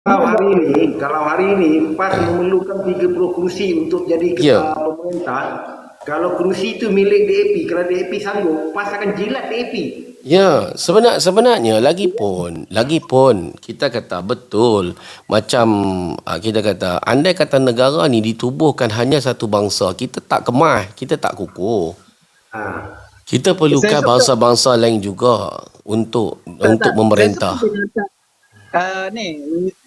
Kalau hari ini PAS memerlukan 30 kursi untuk jadi Ya, pemerintah. Kalau kursi itu milik DAP, kalau DAP sanggup, PAS akan jilat DAP. ya, sebenarnya lagi pun kita kata betul macam kita kata andai kata negara ni ditubuhkan hanya satu bangsa, kita tak kemah, kita tak kukuh. Ah, Kita Saya perlukan suka bangsa-bangsa lain juga untuk tak. Saya suka memerintah. kenyataan. Ni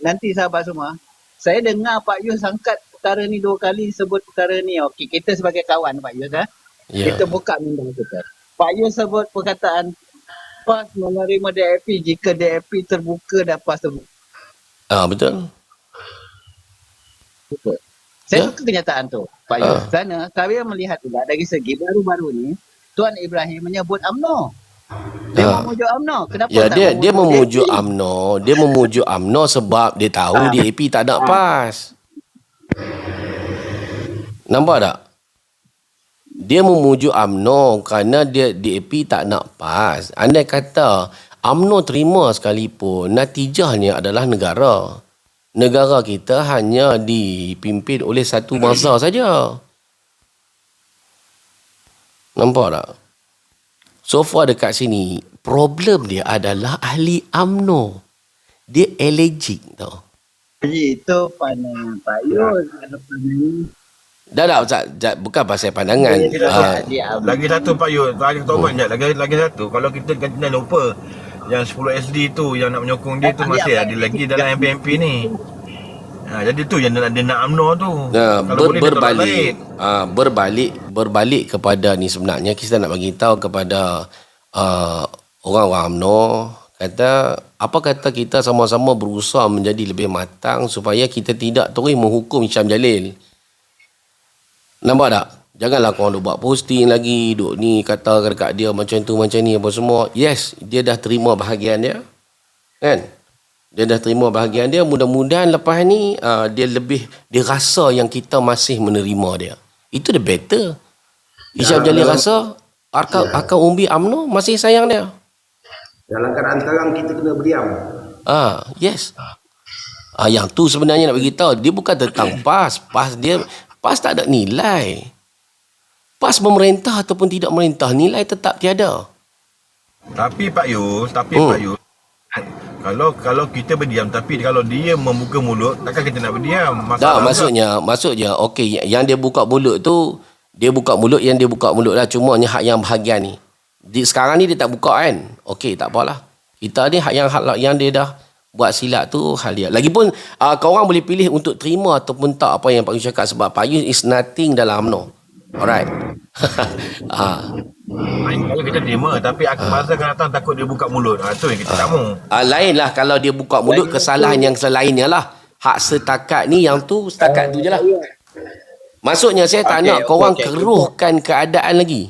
nanti sahabat semua. Saya dengar Pak Yus angkat perkara ni 2 kali sebut perkara ni. Okey, kita sebagai kawan Pak Yus Ya. kita buka minda kita. Pak Yus sebut perkataan PAS menerima DAP jika DAP terbuka dan PAS terbuka. Betul. Saya Ya. suka kenyataan tu Pak Yus. Ah. Kerana saya melihat juga dari segi baru-baru ni Tuan Ibrahim menyebut UMNO. Dia Ah. memujuk UMNO. Kenapa Ya, tak dia memujuk memujuk DAP? UMNO. Dia memujuk UMNO sebab dia tahu DAP tak nak PAS. Nampak tak? Dia memujuk UMNO kerana DAP tak nak PAS. Andai kata UMNO terima sekalipun, natijahnya adalah negara. Negara kita hanya dipimpin oleh satu bangsa saja. Nampak tak? So far dekat sini, problem dia adalah ahli UMNO. Dia allergic tau. Itu pandangan Pak Yus. Kalau pandangan Dah, bukan pasal pandangan. dia Lagi satu Pak Yus, lagi tobat sekejap. Lagi satu, kalau kita jangan lupa yang 10 SD tu yang nak menyokong dia tu masih ada lagi dalam MPMP ni. Jadi tu yang dia nak UMNO tu. Kalau boleh dia tolak lain. Berbalik kepada ni sebenarnya kita nak bagi tahu kepada orang-orang UMNO, kata apa kata kita sama-sama berusaha menjadi lebih matang supaya kita tidak terus menghukum Syam Jalil. Nampak tak? Janganlah korang duk buat posting lagi, duk ni kata dekat dia macam tu macam ni apa semua. Yes, dia dah terima bahagian dia. Kan? Dia dah terima bahagian dia. Mudah-mudahan lepas ni dia rasa yang kita masih menerima dia. Itu the better. Syam Jalil rasa akan umbi UMNO masih sayang dia. dalam keadaan terang kita kena berdiam. Yes. Yang tu sebenarnya nak beritahu, dia bukan tentang PAS. PAS tak ada nilai. PAS memerintah ataupun tidak memerintah, nilai tetap tiada. Tapi Pak Yus, kalau kita berdiam, tapi kalau dia membuka mulut, takkan kita nak berdiam? Tak, maksudnya okey, yang dia buka mulut tu, dia buka mulut lah, cuma hak yang bahagian ni. Sekarang ni dia tak buka kan. Okey, tak apalah. Kita ni hak yang dia dah buat silap tu hal dia. Lagipun korang boleh pilih untuk terima ataupun tak apa yang Pak Yus cakap, sebab Pak Yus is nothing dalam UMNO. Alright. Kalau kita terima, tapi masa akan datang takut dia buka mulut. Tu yang kita tak mahu. Lain lah kalau dia buka mulut, kesalahan yang selainnya lah. Hak setakat ni, yang tu setakat tu je lah. Maksudnya saya tak nak korang keruhkan keadaan lagi.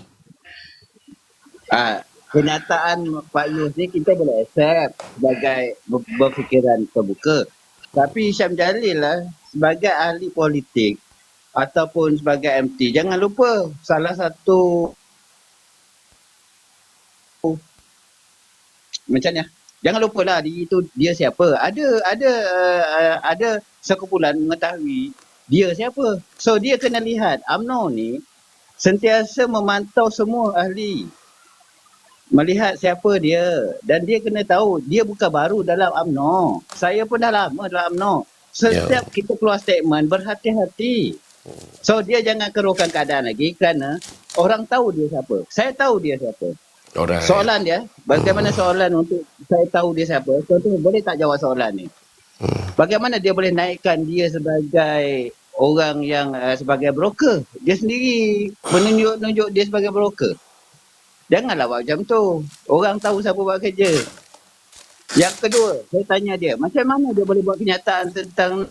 Kenyataan Pak Yus ni kita boleh accept sebagai berfikiran terbuka. Tapi Syam Jalil lah sebagai ahli politik ataupun sebagai MT, jangan lupa salah satu macam ni. Jangan lupa lah dia siapa. Ada sekumpulan mengetahui dia siapa. So dia kena lihat UMNO ni sentiasa memantau semua ahli. Melihat siapa dia, dan dia kena tahu dia bukan baru dalam UMNO. Saya pun dah lama dalam UMNO. Setiap kita keluar statement, berhati-hati. So dia jangan keruhkan keadaan lagi kerana orang tahu dia siapa. Saya tahu dia siapa. Alright. Soalan dia, bagaimana soalan untuk saya tahu dia siapa? Contoh, boleh tak jawab soalan ni? Bagaimana dia boleh naikkan dia sebagai orang yang sebagai broker? Dia sendiri menunjuk dia sebagai broker. Janganlah buat macam tu. Orang tahu siapa buat kerja. Yang kedua, saya tanya dia, macam mana dia boleh buat kenyataan tentang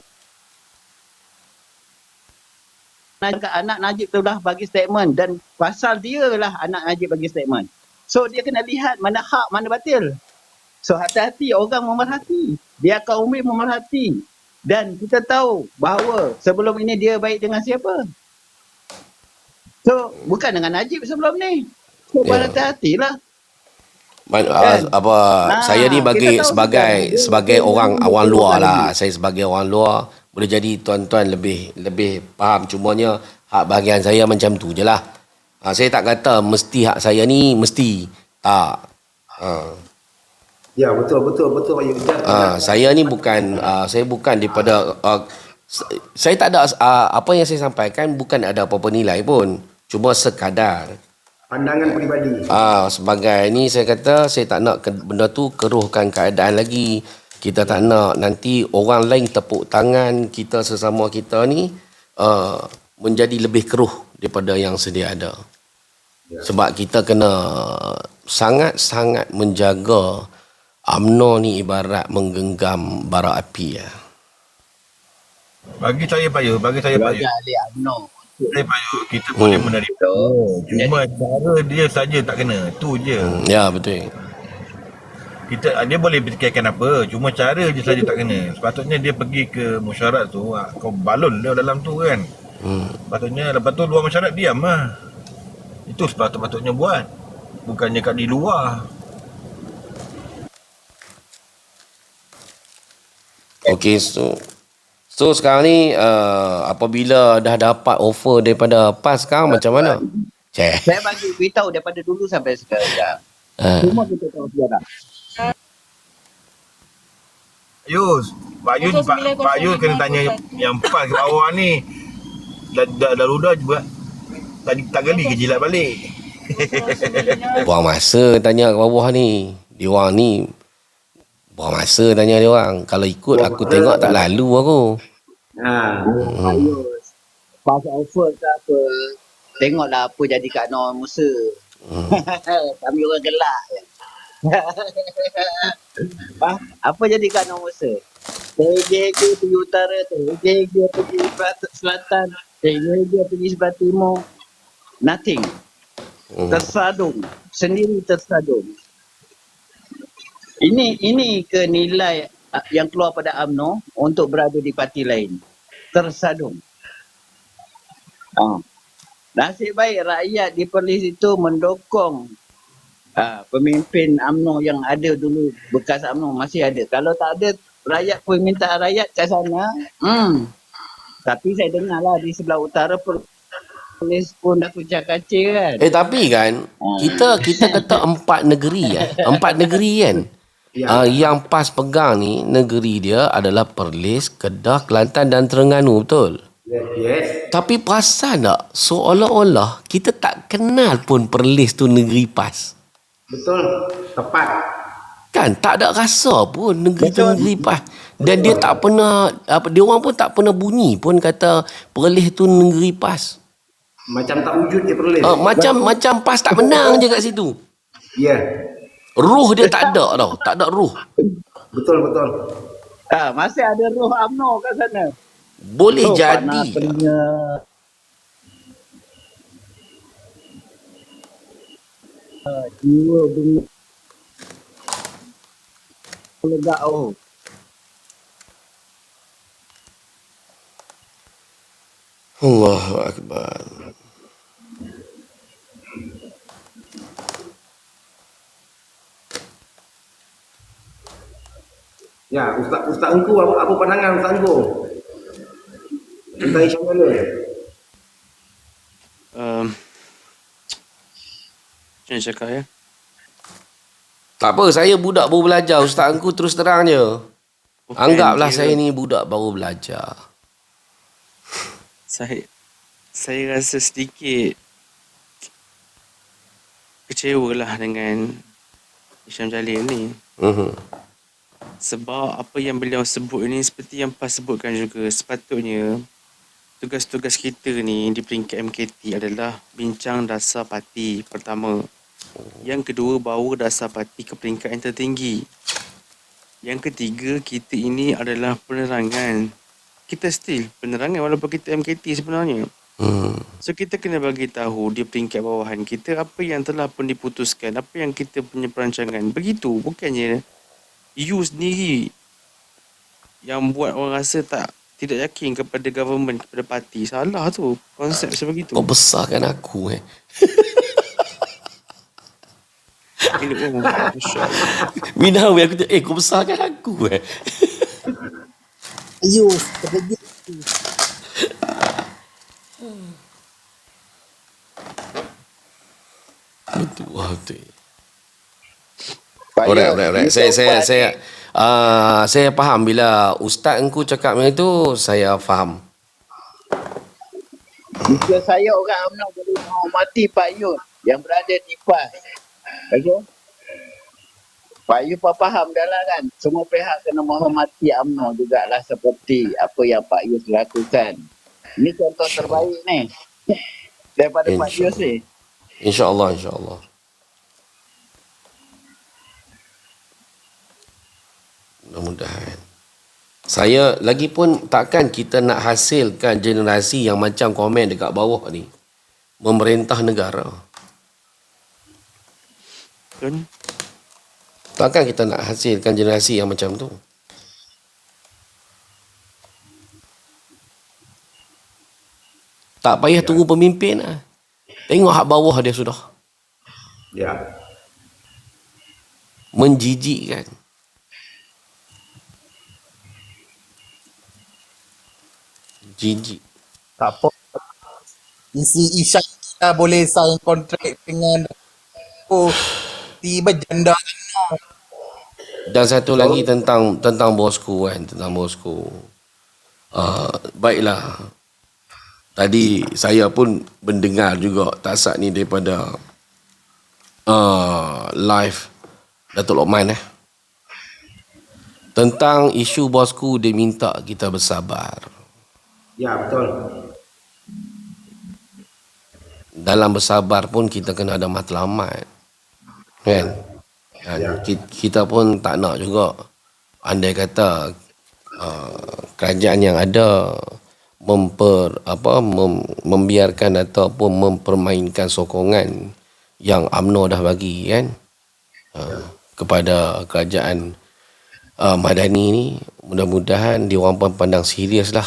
anak Najib tu dah bagi statement dan pasal dia lah anak Najib bagi statement. So dia kena lihat mana hak, mana batil. So hati-hati orang memerhati. Dia kaum umi memerhati. Dan kita tahu bahawa sebelum ini dia baik dengan siapa. So bukan dengan Najib sebelum ni. So berhati-hatilah. Apa saya ni Kita tahu sebagai orang awam luar lah. Saya sebagai orang luar boleh jadi tuan-tuan lebih faham, cumanya hak bahagian saya macam tu je lah. Saya tak kata mesti hak saya ni mesti tak. Ya, betul Pak Yu. Saya ni bukan saya bukan daripada saya tak ada apa yang saya sampaikan bukan ada apa-apa nilai pun, cuma sekadar Pandangan peribadi. sebagai ni saya kata saya tak nak benda tu keruhkan keadaan lagi. Kita tak nak nanti orang lain tepuk tangan kita sesama kita ni menjadi lebih keruh daripada yang sedia ada. Sebab kita kena sangat-sangat menjaga UMNO ni ibarat menggenggam bara api ya. Bagi saya Pak Yu, Bagi ahli UMNO. Pak Yu, kita boleh menerima. Cuma cara dia saja tak kena. Tu je. Ya, betul. Dia boleh fikirkan apa, cuma cara je saja tak kena. Sepatutnya dia pergi ke mesyuarat tu, kau balon dia dalam tu kan. Patutnya lepas tu luar mesyuarat diam lah. Itu sepatutnya buat. Bukannya kat di luar. Okey, so sekarang ni apabila dah dapat offer daripada PAS sekarang macam mana? Saya bagi beritahu daripada dulu sampai sekarang. Semua kita tahu sejarah. Pak Yus kena tanya yang PAS ke bawah ni. Dah ludah juga. Tadi tak geli ke jilat balik. Buang masa tanya ke bawah ni. Diorang ni buang masa tanya dia orang. Kalau ikut aku tengok tak lalu aku. Pas offer ke apa, tengoklah apa jadi kat Nur Musa. Kami orang gelak je. Apa jadi kat Nur Musa? TJK pergi utara, TJK pergi selatan, TJK pergi sebelah timur. Nothing. Tersadung. Sendiri tersadung. Ini ke nilai yang keluar pada UMNO untuk berada di parti lain. Tersadung. Nasib baik rakyat di Perlis itu mendukung pemimpin UMNO yang ada dulu, bekas UMNO masih ada. Kalau tak ada rakyat, permintaan rakyat kat sana, tapi saya dengar lah di sebelah utara Perlis pun dah kucak-kacir kan. Tapi kan kita kata empat negeri kan. Yang PAS pegang ni negeri dia adalah Perlis, Kedah, Kelantan dan Terengganu, betul? Yes. Tapi perasan tak seolah-olah kita tak kenal pun Perlis tu negeri PAS. Betul. Tepat. Kan tak ada rasa pun negeri tu negeri PAS. Dan dia tak pernah dia orang pun tak pernah bunyi pun kata Perlis tu negeri PAS. Macam tak wujud je Perlis. Macam PAS tak menang je kat situ. Ya. Ruh dia tak ada tau. Tak ada ruh. Betul. Masih ada roh UMNO kat sana. Boleh jadi. Jiwa bunga legak Allahu Akbar. Ya, Ustaz Engku apa pandangan Ustaz Engku? Tentang Isyam Jalil. Macam mana cakap ya? Tak apa, saya budak baru belajar. Ustaz Engku terus terang je. Anggaplah saya ni budak baru belajar. Saya rasa sedikit kecewa lah dengan Isyam Jalil ni. Sebab apa yang beliau sebut ni seperti yang PAS sebutkan juga, sepatutnya tugas-tugas kita ni di peringkat MKT adalah bincang dasar parti pertama. Yang kedua, bawa dasar parti ke peringkat yang tertinggi. Yang ketiga, kita ini adalah penerangan. Kita still penerangan walaupun kita MKT sebenarnya. So kita kena bagi tahu di peringkat bawahan kita apa yang telah pun diputuskan, apa yang kita punya perancangan. Begitu, bukannya you sendiri yang buat orang rasa tidak yakin kepada government, kepada parti. Salah tu konsep sebegitu. Kau besarkan aku Ini Masya Allah. Minawi aku tu, kau besarkan aku Ayuh, terkejut. Betul, wah betul. Pak Alright, Yus, alright. you perempuan ni. Saya faham bila ustaz engkau cakap macam itu, saya faham. Jika saya orang UMNO boleh menghormati Pak Yus yang berada di PAS. Okey? Pak Yus faham dah lah kan. Semua pihak kena menghormati UMNO jugalah seperti apa yang Pak Yus lakukan. Ini contoh terbaik ni. Daripada Pak Yus ni. InsyaAllah, insyaAllah. Mudah-mudahan. Saya lagi pun takkan kita nak hasilkan generasi yang macam komen dekat bawah ni. Memerintah negara. Kan? Takkan kita nak hasilkan generasi yang macam tu. Tak payah tunggu pemimpin lah. Tengok hak bawah dia sudah. Ya. Menjijikkan. Jijik. Tak apa. Isi Isyak kita boleh sign kontrak dengan tiba janda. Dan satu lagi tentang bosku kan, tentang bosku. Baiklah. Tadi saya pun mendengar juga tasak ni daripada live Datuk Lokman tentang isu bosku, dia minta kita bersabar. Ya, betul. Dalam bersabar pun kita kena ada matlamat. Kan? Dan kita pun tak nak juga andai kata kerajaan yang ada membiarkan ataupun mempermainkan sokongan yang UMNO dah bagi kan kepada kerajaan Madani ni. Mudah-mudahan diorang pun pandang serius lah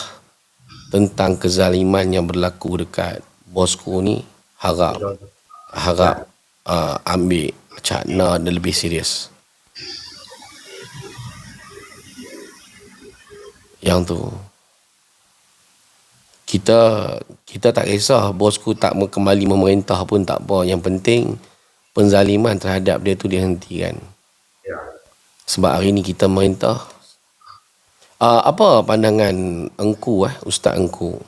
tentang kezaliman yang berlaku dekat bosku ni. Harap ambil cakna dan lebih serius. Yang tu kita tak kisah bosku tak kembali memerintah pun tak apa. Yang penting penzaliman terhadap dia tu dihentikan. Ya. Sebab hari ni kita merintah. Apa pandangan engku Ustaz engku?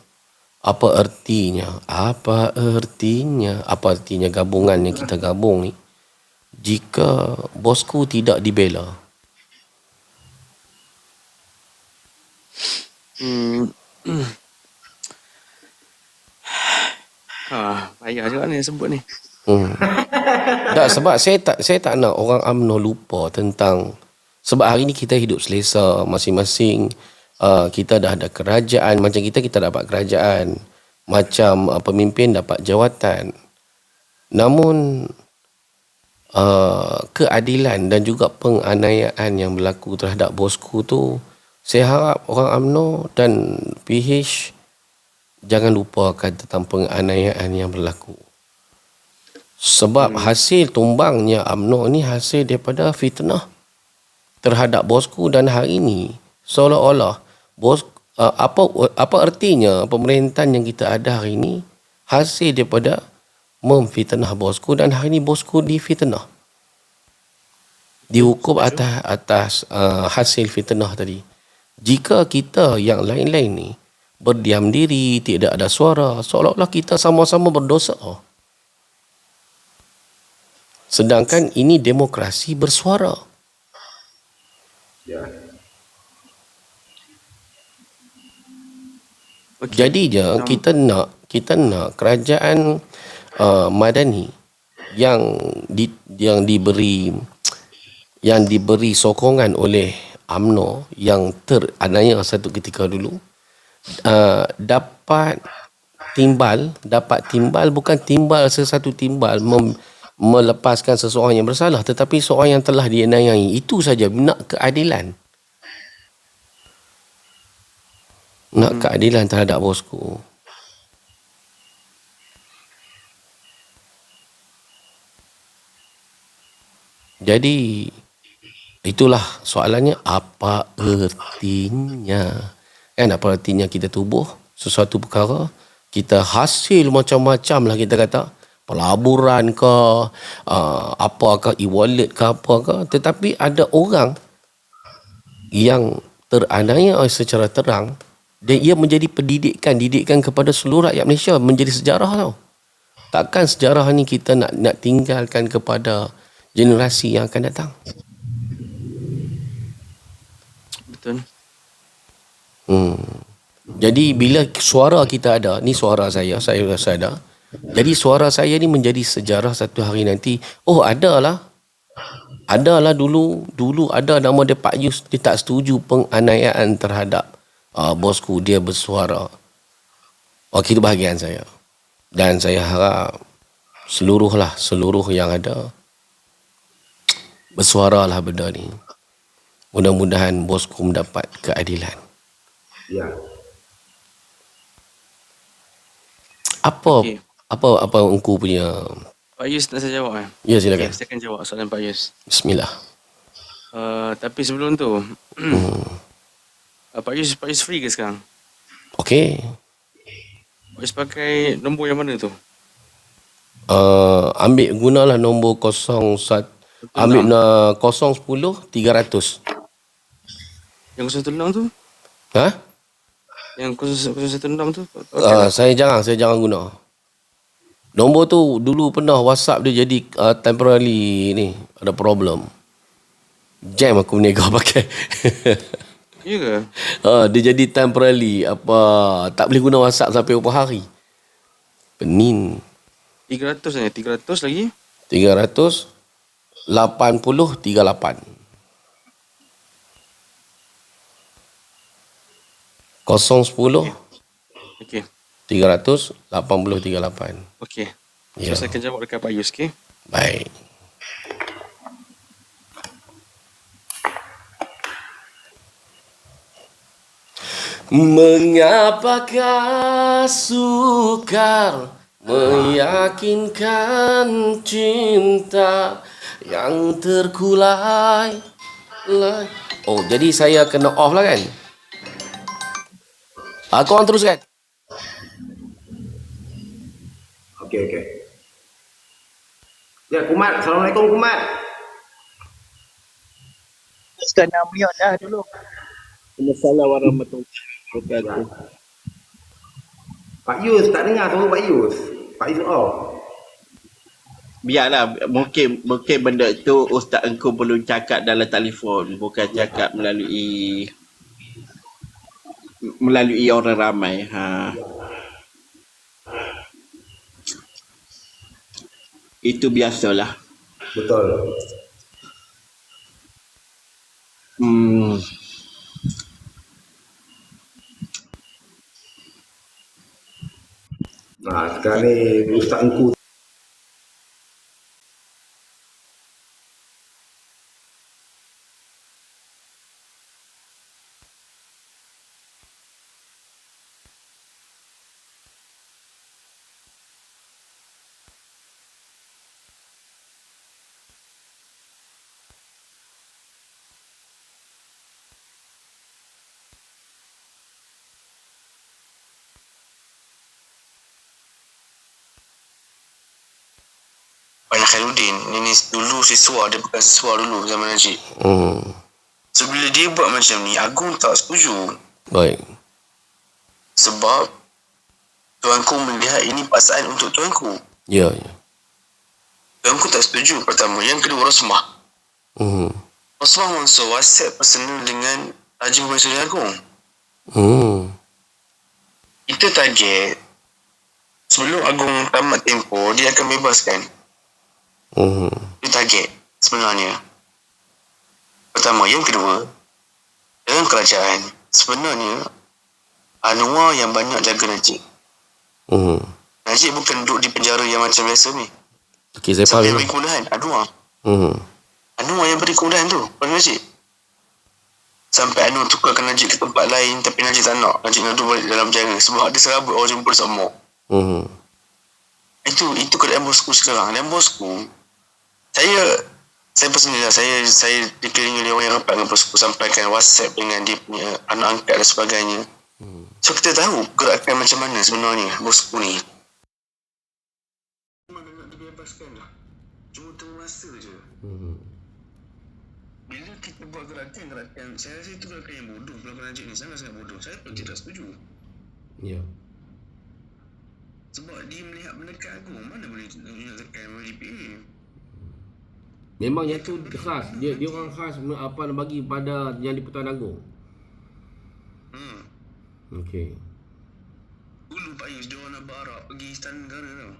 Apa artinya? Apa artinya gabungan yang kita gabung ni jika bosku tidak dibela? Payah juga ni sebut ni. Tak, sebab saya tak nak orang UMNO lupa tentang, sebab hari ni kita hidup selesa masing-masing. Kita dah ada kerajaan, macam kita dapat kerajaan, macam pemimpin dapat jawatan. Namun keadilan dan juga penganiayaan yang berlaku terhadap bosku tu, saya harap orang UMNO dan PH jangan lupakan tentang penganiayaan yang berlaku. Sebab hasil tumbangnya UMNO ni hasil daripada fitnah terhadap bosku. Dan hari ni seolah-olah apa artinya pemerintahan yang kita ada hari ni hasil daripada memfitnah bosku. Dan hari ni bosku difitnah, dihukum atas hasil fitnah tadi. Jika kita yang lain-lain ni berdiam diri, tidak ada suara, seolah-olah kita sama-sama berdosa. Sedangkan ini demokrasi bersuara. Ya. Jadinya kita nak kerajaan Madani yang diberi sokongan oleh UMNO yang teranaya satu ketika dulu, dapat timbal bukan timbal sesuatu timbal melepaskan seseorang yang bersalah, tetapi seorang yang telah dianiayai. Itu saja, nak keadilan. Nak keadilan terhadap bosku. Jadi itulah soalannya, apa ertinya? Kan apa artinya kita tubuh sesuatu perkara, kita hasil macam-macam lah kita kata, pelaburan ke, apakah e-wallet ke apakah, tetapi ada orang yang teraniaya secara terang dan ia menjadi didikan kepada seluruh rakyat Malaysia, menjadi sejarah tau. Takkan sejarah ni kita nak tinggalkan kepada generasi yang akan datang. Betul. Jadi bila suara kita ada, ni suara saya rasa ada. Jadi suara saya ni menjadi sejarah satu hari nanti. Oh, adalah dulu ada nama dia Pak Yus, dia tak setuju penganiayaan terhadap bosku, dia bersuara. Itu bahagian saya. Dan saya harap seluruh yang ada bersuaralah benda ni. Mudah-mudahan bosku mendapat keadilan. Ya. Apa Okey. apa engkau punya? Pak Yus nak saya jawab Ya, silakan. Okay, saya akan jawab soalan Pak Yus. Bismillah. Tapi sebelum tu, Pak Yus free ke sekarang? Okey. Pak Yus pakai nombor yang mana tu? Ambil gunalah nombor 01, ambil 010 300. Yang 016 tu? Ha? Yang 016 tu? Saya jangan guna. Nombor tu dulu pernah WhatsApp dia jadi temporary ni, ada problem. Jam aku berniaga pakai. Ya ke? Dia jadi temporary, tak boleh guna WhatsApp sampai berapa hari. Penin. 300 ni, 300 lagi. 380 38. 010 Okey. 380 38. Okey. Ya. So, saya akan jawab dekat Pak Yus, okey? Baik. Mengapakah sukar meyakinkan cinta yang terkulai? Oh, jadi saya kena off lah kan? Korang teruskan. Okey. Ya, Kumat. Assalamualaikum, Kumat. Kena mute dah dulu. Assalamualaikum warahmatullahi wabarakatuh. Pak Yus, tak dengar suara Pak Yus. Pak Yus off. Biarlah, mungkin benda tu Ustaz engkau perlu cakap dalam telefon, bukan cakap melalui orang ramai. Itu biasalah. Betul. Sekarang ni Ustaz Engku Banyak Khairuddin ni dulu siswa, dia bukan siswa dulu zaman Najib. So bila dia buat macam ni, Agung tak setuju. Baik. Sebab tuanku melihat ini paksaan untuk tuanku. Ya. Tuanku tak setuju pertama. Yang kedua, Rosmah. Rosmah mangsa WhatsApp personal dengan Haji Pemaisuri Agung. Kita target sebelum Agung tamat tempoh, dia akan bebaskan. Itu target sebenarnya. Pertama. Yang kedua, dalam kerajaan sebenarnya Anwar yang banyak jaga Najib. Najib bukan duduk di penjara yang macam biasa ni. Okey, saya Siapa yang faham. beri kemudahan? Anwar. Anwar yang beri kemudahan tu pada Najib. Sampai Anwar tukarkan Najib ke tempat lain, tapi Najib tak nak. Najib nak duduk balik dalam penjara sebab dia serabut orang jumpa sama. Itu keadaan bosku sekarang. Dan bosku, Saya personally lah, saya dikelilingi oleh orang yang rapat dengan bosku, sampaikan WhatsApp dengan dia punya anak angkat dan sebagainya. So kita tahu gerakan macam mana sebenarnya bosku ni. Mana nak dibebaskan lah. Cuma tunggu masa je. Bila kita buat gerakan, saya rasa itu gerakan yang bodoh. Pelaku Najib ni sangat-sangat bodoh. Saya pun tidak setuju. Ya. Sebab dia melihat mendekat agung, mana boleh menyatakan DPA. Memang yang tu khas. Dia orang khas apa nak bagi pada yang di Pertuan Agong. Okey. Dulu Pak Yus, dia orang nak barak pergi Istana Negara tau.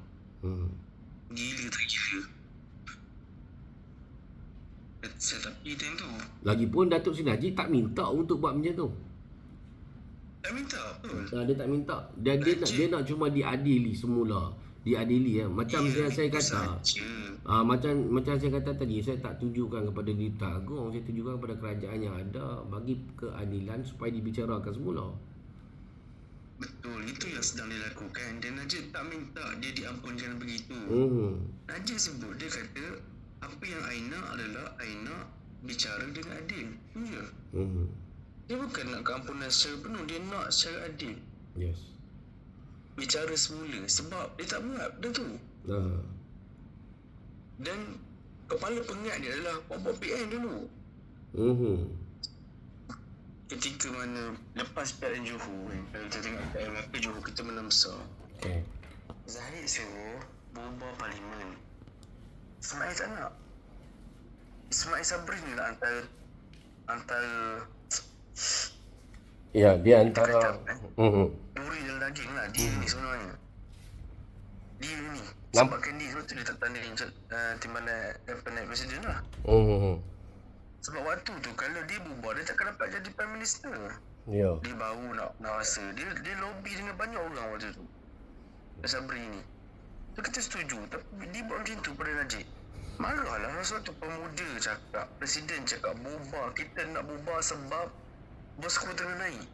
Gila tak gila. Tapi time tu Lagipun Datuk Seri Najib tak minta untuk buat macam tu. tak minta apa. Dia tak minta. Dia nak cuma diadili semula. Diadili Macam saya kata. Macam saya kata tadi, saya tak tujukan kepada Dita Agong, saya tujukan kepada kerajaan yang ada bagi keadilan supaya dibicarakan semula. Betul, itu yang sedang dilakukan. Dan Najib tak minta dia diampunkan begitu. Najib sebut, dia kata apa yang I nak adalah I nak bicara dengan adil. Itu je. Dia bukan nak keampunan secara penuh, dia nak secara adil. Yes. Bicara semula. Sebab dia tak buat benda tu. Dan kepala pengat dia adalah Pop PN dulu. Ketika mana lepas PN Johor, kalau kita tengok PN maka Johor kita menang besar. Zahid suruh berubah parlimen. Ismail tak nak. Ismail Sabri ni lah antara Ya, dia antara duri dalam daging lah. Dia ni sebenarnya. Dia ni. Sebabkan dia tu dia tak tanda timbalan naik presiden lah. Sebab waktu tu kalau dia bubar, dia takkan dapat jadi prime minister. Ya. Dia baru nak rasa. Dia lobby dengan banyak orang waktu tu. Sabri ni. So kita setuju. Tapi dia buat macam tu pada Najib. Marahlah sesuatu pemuda cakap, presiden cakap bubar. Kita nak bubar sebab bosku tengah naik.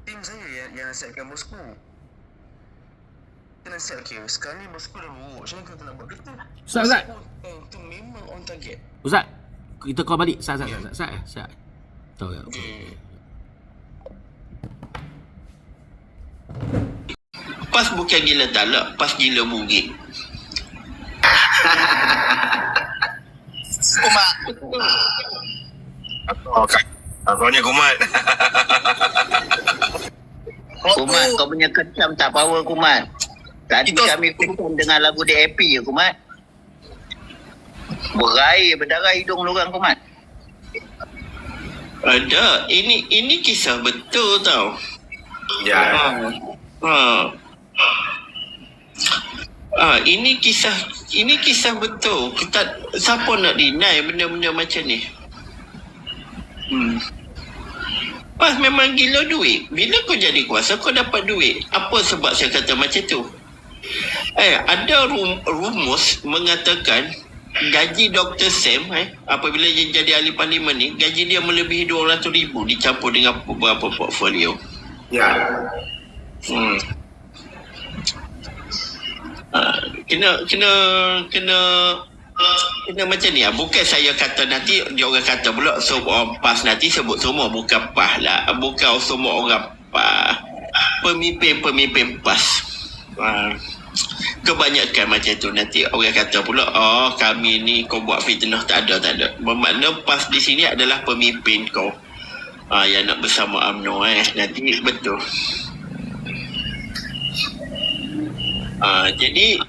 Tim saya yang nasihatkan bosku. Kita nasihat, okay, sekarang ni bosku dah buruk. Macam mana kita nak buat? Kita Ustaz. tu memang on target. Ustaz, kita call balik. Ustaz. Tahu ya. Pas bukan gila talak, pas gila bugik. Kumat. Akunya Kumat. Kumat, kau punya kecam tak power Kumat. Tadi kami kumpul dengan lagu DAP je Kumat. Berdarah hidung lorang Kumat. Ada, ini kisah betul tau. Ya. Ini kisah betul. Siapa nak deny benda-benda macam ni? Pas memang gila duit. Bila kau jadi kuasa, kau dapat duit. Apa sebab saya kata macam tu? Ada rumus mengatakan gaji Dr. Sam apabila dia jadi ahli parlimen ni, gaji dia melebihi 200,000 dicampur dengan beberapa portfolio. Ya. Kena macam ni lah. Bukan saya kata nanti dia orang kata pula semua orang PAS nanti sebut semua bukan PAS lah. Bukan semua orang PAS. Pemimpin PAS. Kebanyakan macam tu nanti orang kata pula kami ni kau buat fitnah. Tak ada. Bermakna PAS di sini adalah pemimpin kau yang nak bersama UMNO nanti betul. Jadi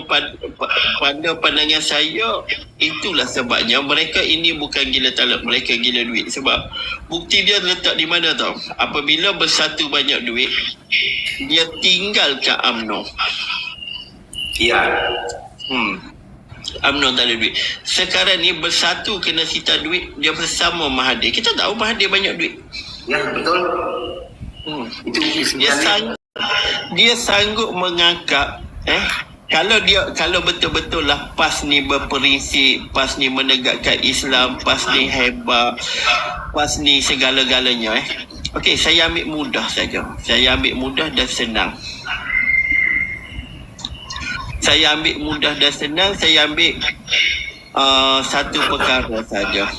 pada pandangan saya itulah sebabnya mereka ini bukan gila talak, mereka gila duit. Sebab bukti dia letak di mana tau? Apabila bersatu banyak duit, dia tinggalkan UMNO. Ya. UMNO tak ada duit. Sekarang ni bersatu kena sita duit, dia bersama Mahathir. Kita tahu Mahathir banyak duit. Ya, betul. Dia sanggup mengangkat kalau betul-betul lah PAS ni berprinsip, PAS ni menegakkan Islam, PAS ni hebat, PAS ni segala-galanya Okey, saya ambil mudah saja. Saya ambil mudah dan senang. Saya ambil mudah dan senang. Saya ambil satu perkara saja.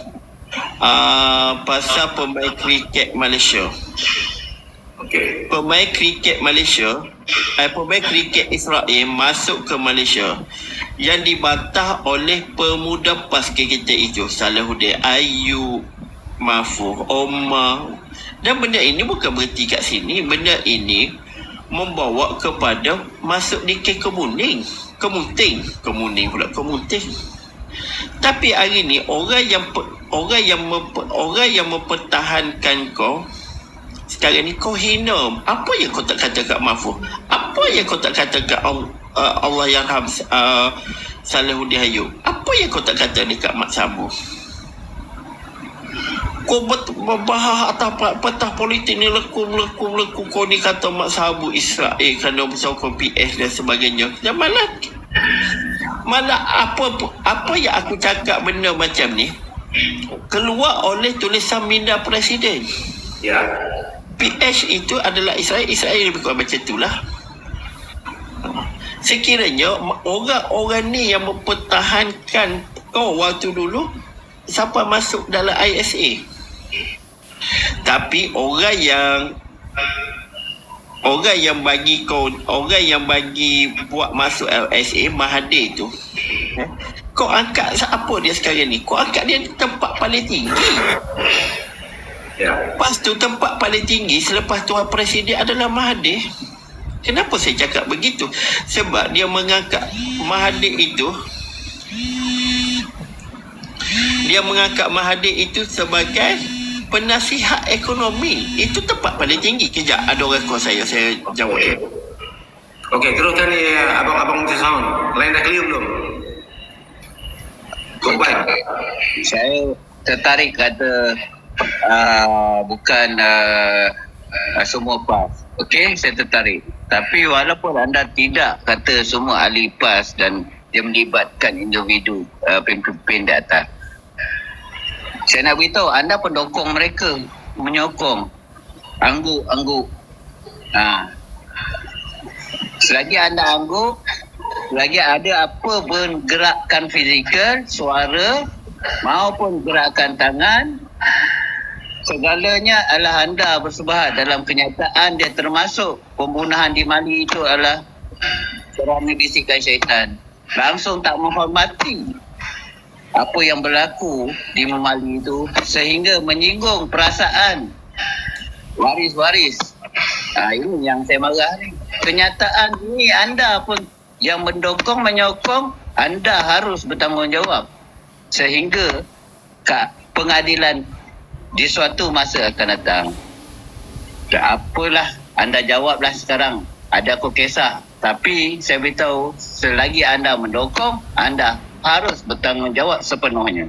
Pasal pemain kriket Malaysia. Okey. Pemain kriket Malaysia, pemain kriket Israel masuk ke Malaysia yang dibantah oleh pemuda PAS kita itu, Salahuddin Ayyub, Mahfuz Omar. Dan benda ini bukan berhenti kat sini. Benda ini membawa kepada masuk di Kemuning. Tapi hari ni orang yang mempertahankan kau sekarang ni, kau hina. Apa yang kau tak kata kat Mahfuz? Apa yang kau tak kata kat Allah yang Salahuddin Ayyub? Apa yang kau tak kata dekat Mat Sabu? Kau berbahas atas petah politik ni, leku. Kau ni kata Mat Sabu Israel kerana bersokong PS dan sebagainya. Dan malah apa yang aku cakap benda macam ni keluar oleh tulisan minda Presiden. Ya. PH itu adalah Israel lebih kurang macam itulah. Sekiranya orang-orang ni yang mempertahankan kau waktu dulu sampai masuk dalam ISA. Tapi orang yang bagi buat masuk LSA, Mahathir tu, kau angkat apa dia sekarang ni? Kau angkat dia tempat paling tinggi. Ya. Lepas tu tempat paling tinggi selepas Tuan Presiden adalah Mahathir. Kenapa saya cakap begitu? Sebab dia mengangkat Mahathir itu sebagai penasihat ekonomi. Itu tempat paling tinggi. Kejap, ada orang call saya jawab. Okey, teruskan ni abang Mr. Sound. Line dah clear belum? Korban. Saya tertarik kata bukan semua PAS. Okey, saya tertarik. Tapi walaupun anda tidak kata semua ahli PAS dan dia melibatkan individu pemimpin di atas, saya nak beritahu anda pendukung mereka menyokong angguk. Selagi anda angguk, selagi ada apa pun gerakan fizikal, suara maupun gerakan tangan, segalanya adalah anda bersebahat dalam kenyataan. Dia termasuk pembunuhan di Mali itu adalah kerana bisikan syaitan. Langsung tak menghormati apa yang berlaku di Mali itu sehingga menyinggung perasaan waris-waris. Ini yang saya marah ni. Kenyataan ini anda pun yang mendukung, menyokong, anda harus bertanggungjawab sehingga pengadilan di suatu masa akan datang. Apalah, anda jawablah sekarang. Ada aku kisah. Tapi saya beritahu, selagi anda mendukung, anda harus bertanggungjawab sepenuhnya.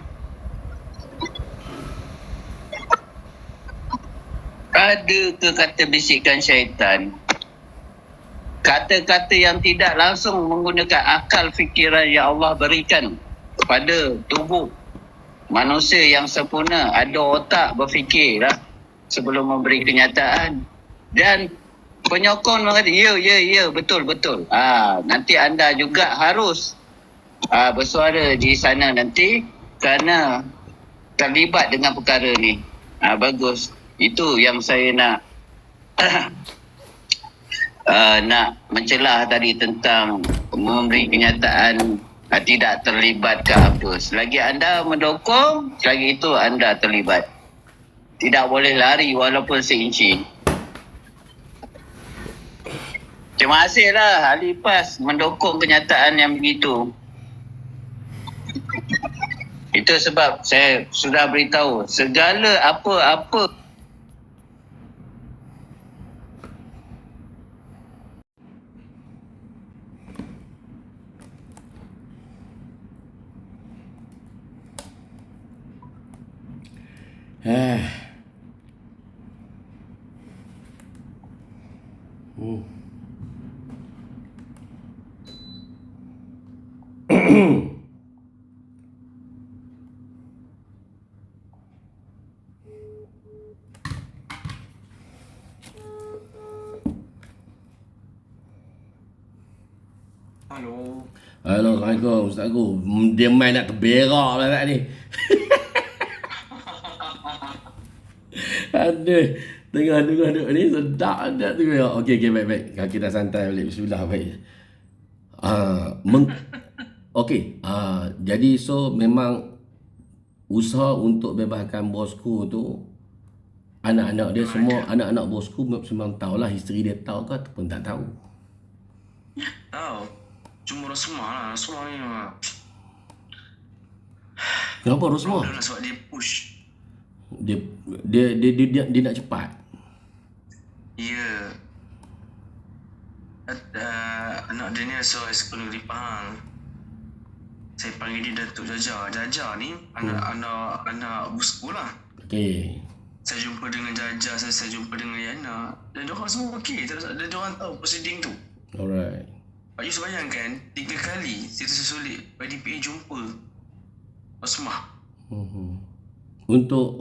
Ada ke kata bisikan syaitan? Kata-kata yang tidak langsung menggunakan akal fikiran yang Allah berikan kepada tubuh manusia yang sempurna. Ada otak berfikirlah sebelum memberi kenyataan. Dan penyokong mengatakan, ya, betul. Nanti anda juga harus bersuara di sana nanti kerana terlibat dengan perkara ni. Bagus. Itu yang saya nak nak mencelah tadi tentang memberi kenyataan tidak terlibat ke apa. Selagi anda mendukung, selagi itu anda terlibat. Tidak boleh lari walaupun seinci. Terima kasihlah ahli PAS mendukung kenyataan yang begitu. Itu sebab saya sudah beritahu segala apa-apa Hello. Assalamualaikum Ustaz Aku. Dia main nak terberak lah tak ni. Aduh. Tengah duduk ni sedap dah tu. Okey baik. Kita santai balik. Bismillah baik. Okey. Jadi so memang usaha untuk bebaskan bosku tu, anak-anak dia semua, anak-anak bosku memang tahulah history dia, tahu ke ataupun tak tahu. Tahu. Cuma Rosmah ni memang Kenapa Rosmah? problem lah sebab dia push. Dia nak cepat. Ya. Anak dia ni asal sekolah negeri Pahang. Saya panggil dia Datuk Jaja. Jaja ni anak bosku lah. Okey. Saya jumpa dengan Jaja, saya jumpa dengan Yana. Dan diorang semua okey. Dan diorang tahu proceeding tu. Alright. Pak Yus bayangkan 3 kali saya tersulit YDPA jumpa Osmah. Untuk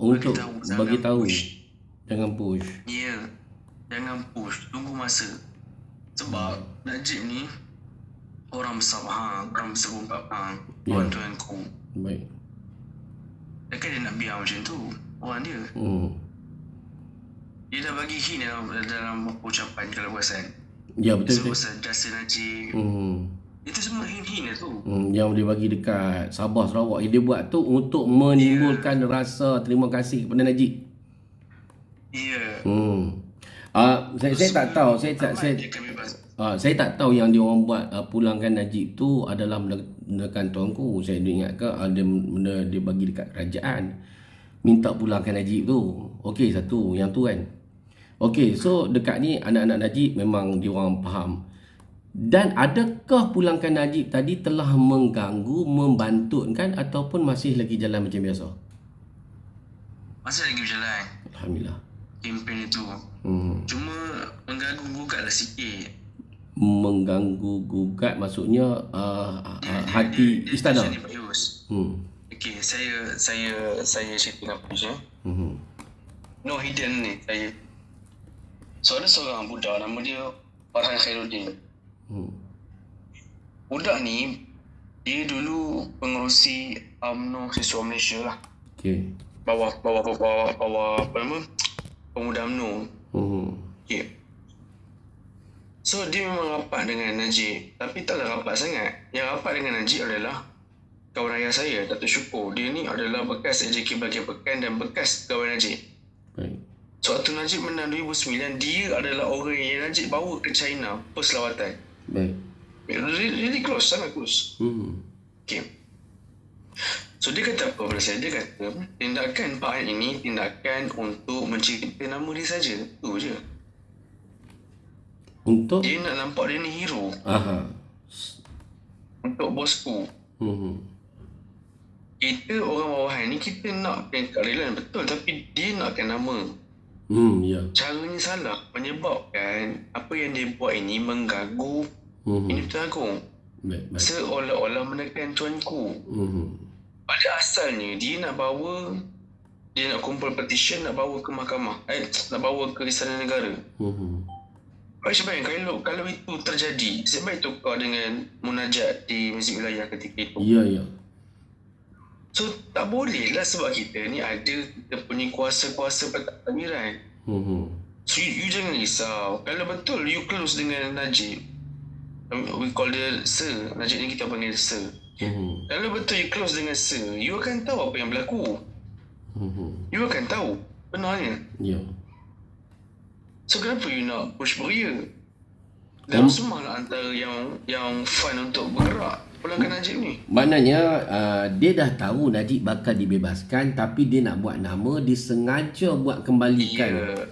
bagi tahu. Push. Jangan push. Ya. Jangan push. Tunggu masa. Sebab Najib ni orang besar Pahang, orang besar Bombat Pahang, orang tuanku. Baik. Takkan dia nak biar macam tu orang dia. Dia dah bagi hint dalam ucapan kalau perasan. Ya betul. So pasal jasa Najib. Itu semua hint-hint tu. Yang dia bagi dekat Sabah Sarawak, dia buat tu untuk menimbulkan rasa terima kasih kepada Najib. Ya. Saya tak tahu, saya tak tahu yang dia orang buat pulangkan Najib tu adalah menekan tuanku. Saya ingat ke ada benda dia bagi dekat kerajaan minta pulangkan Najib tu. Okey, satu yang tu kan. Okey, so dekat ni anak-anak Najib memang dia orang faham. Dan adakah pulangkan Najib tadi telah mengganggu, membantutkan ataupun masih lagi jalan macam biasa? Masih lagi berjalan Alhamdulillah. kempen itu. Cuma mengganggu gugat lah sikit. Mengganggu gugat maksudnya hati istana. Pak Yus. Okey, saya cerita apa je. No hidden ni saya. So ada seorang budak nama dia Farhan Khairuddin. Budak ni dia dulu pengerusi UMNO Siswa Malaysia lah. Okey. Bawah apa nama? Pemuda UMNO. Okey. So dia memang rapat dengan Najib, tapi taklah rapat sangat. Yang rapat dengan Najib adalah kawan ayah saya, Datuk Syukur. Dia ni adalah bekas AJK Bahagian Pekan dan bekas kawan Najib. Baik. So waktu Najib menang 2009, dia adalah orang yang Najib bawa ke China first lawatan. Baik. Really close, sangat close. Okay. So dia kata apa pada saya? Dia kata tindakan Pak An ini tindakan untuk mencipta nama dia saja. Tu je. Untuk Dia nak nampak dia ni hero. Untuk bosku. Kita orang bawahan ni kita nak keadilan betul, tapi dia nakkan nama. Ya. Caranya salah, menyebabkan apa yang dia buat ini mengganggu ini Tuan Agong. Baik. Seolah-olah menekan tuanku. Pada asalnya dia nak kumpul petition, nak bawa ke mahkamah, nak bawa ke Istana Negara. Baik, sebaik kalau itu terjadi, sebaik tukar dengan munajat di Masjid Wilayah ketika itu. Ya. So tak boleh lah sebab kita ni ada kita punya kuasa-kuasa pentadbiran. So you jangan risau. Kalau betul you close dengan Najib, we call dia Sir. Najib ni kita panggil Sir. Kalau betul you close dengan Sir, you akan tahu apa yang berlaku. You akan tahu benarnya. Ya. So kenapa you nak push beria? Dan semua lah antara yang fun untuk bergerak pulangkan Najib ni. Maknanya dia dah tahu Najib bakal dibebaskan, tapi dia nak buat nama, dia sengaja buat kembalikan.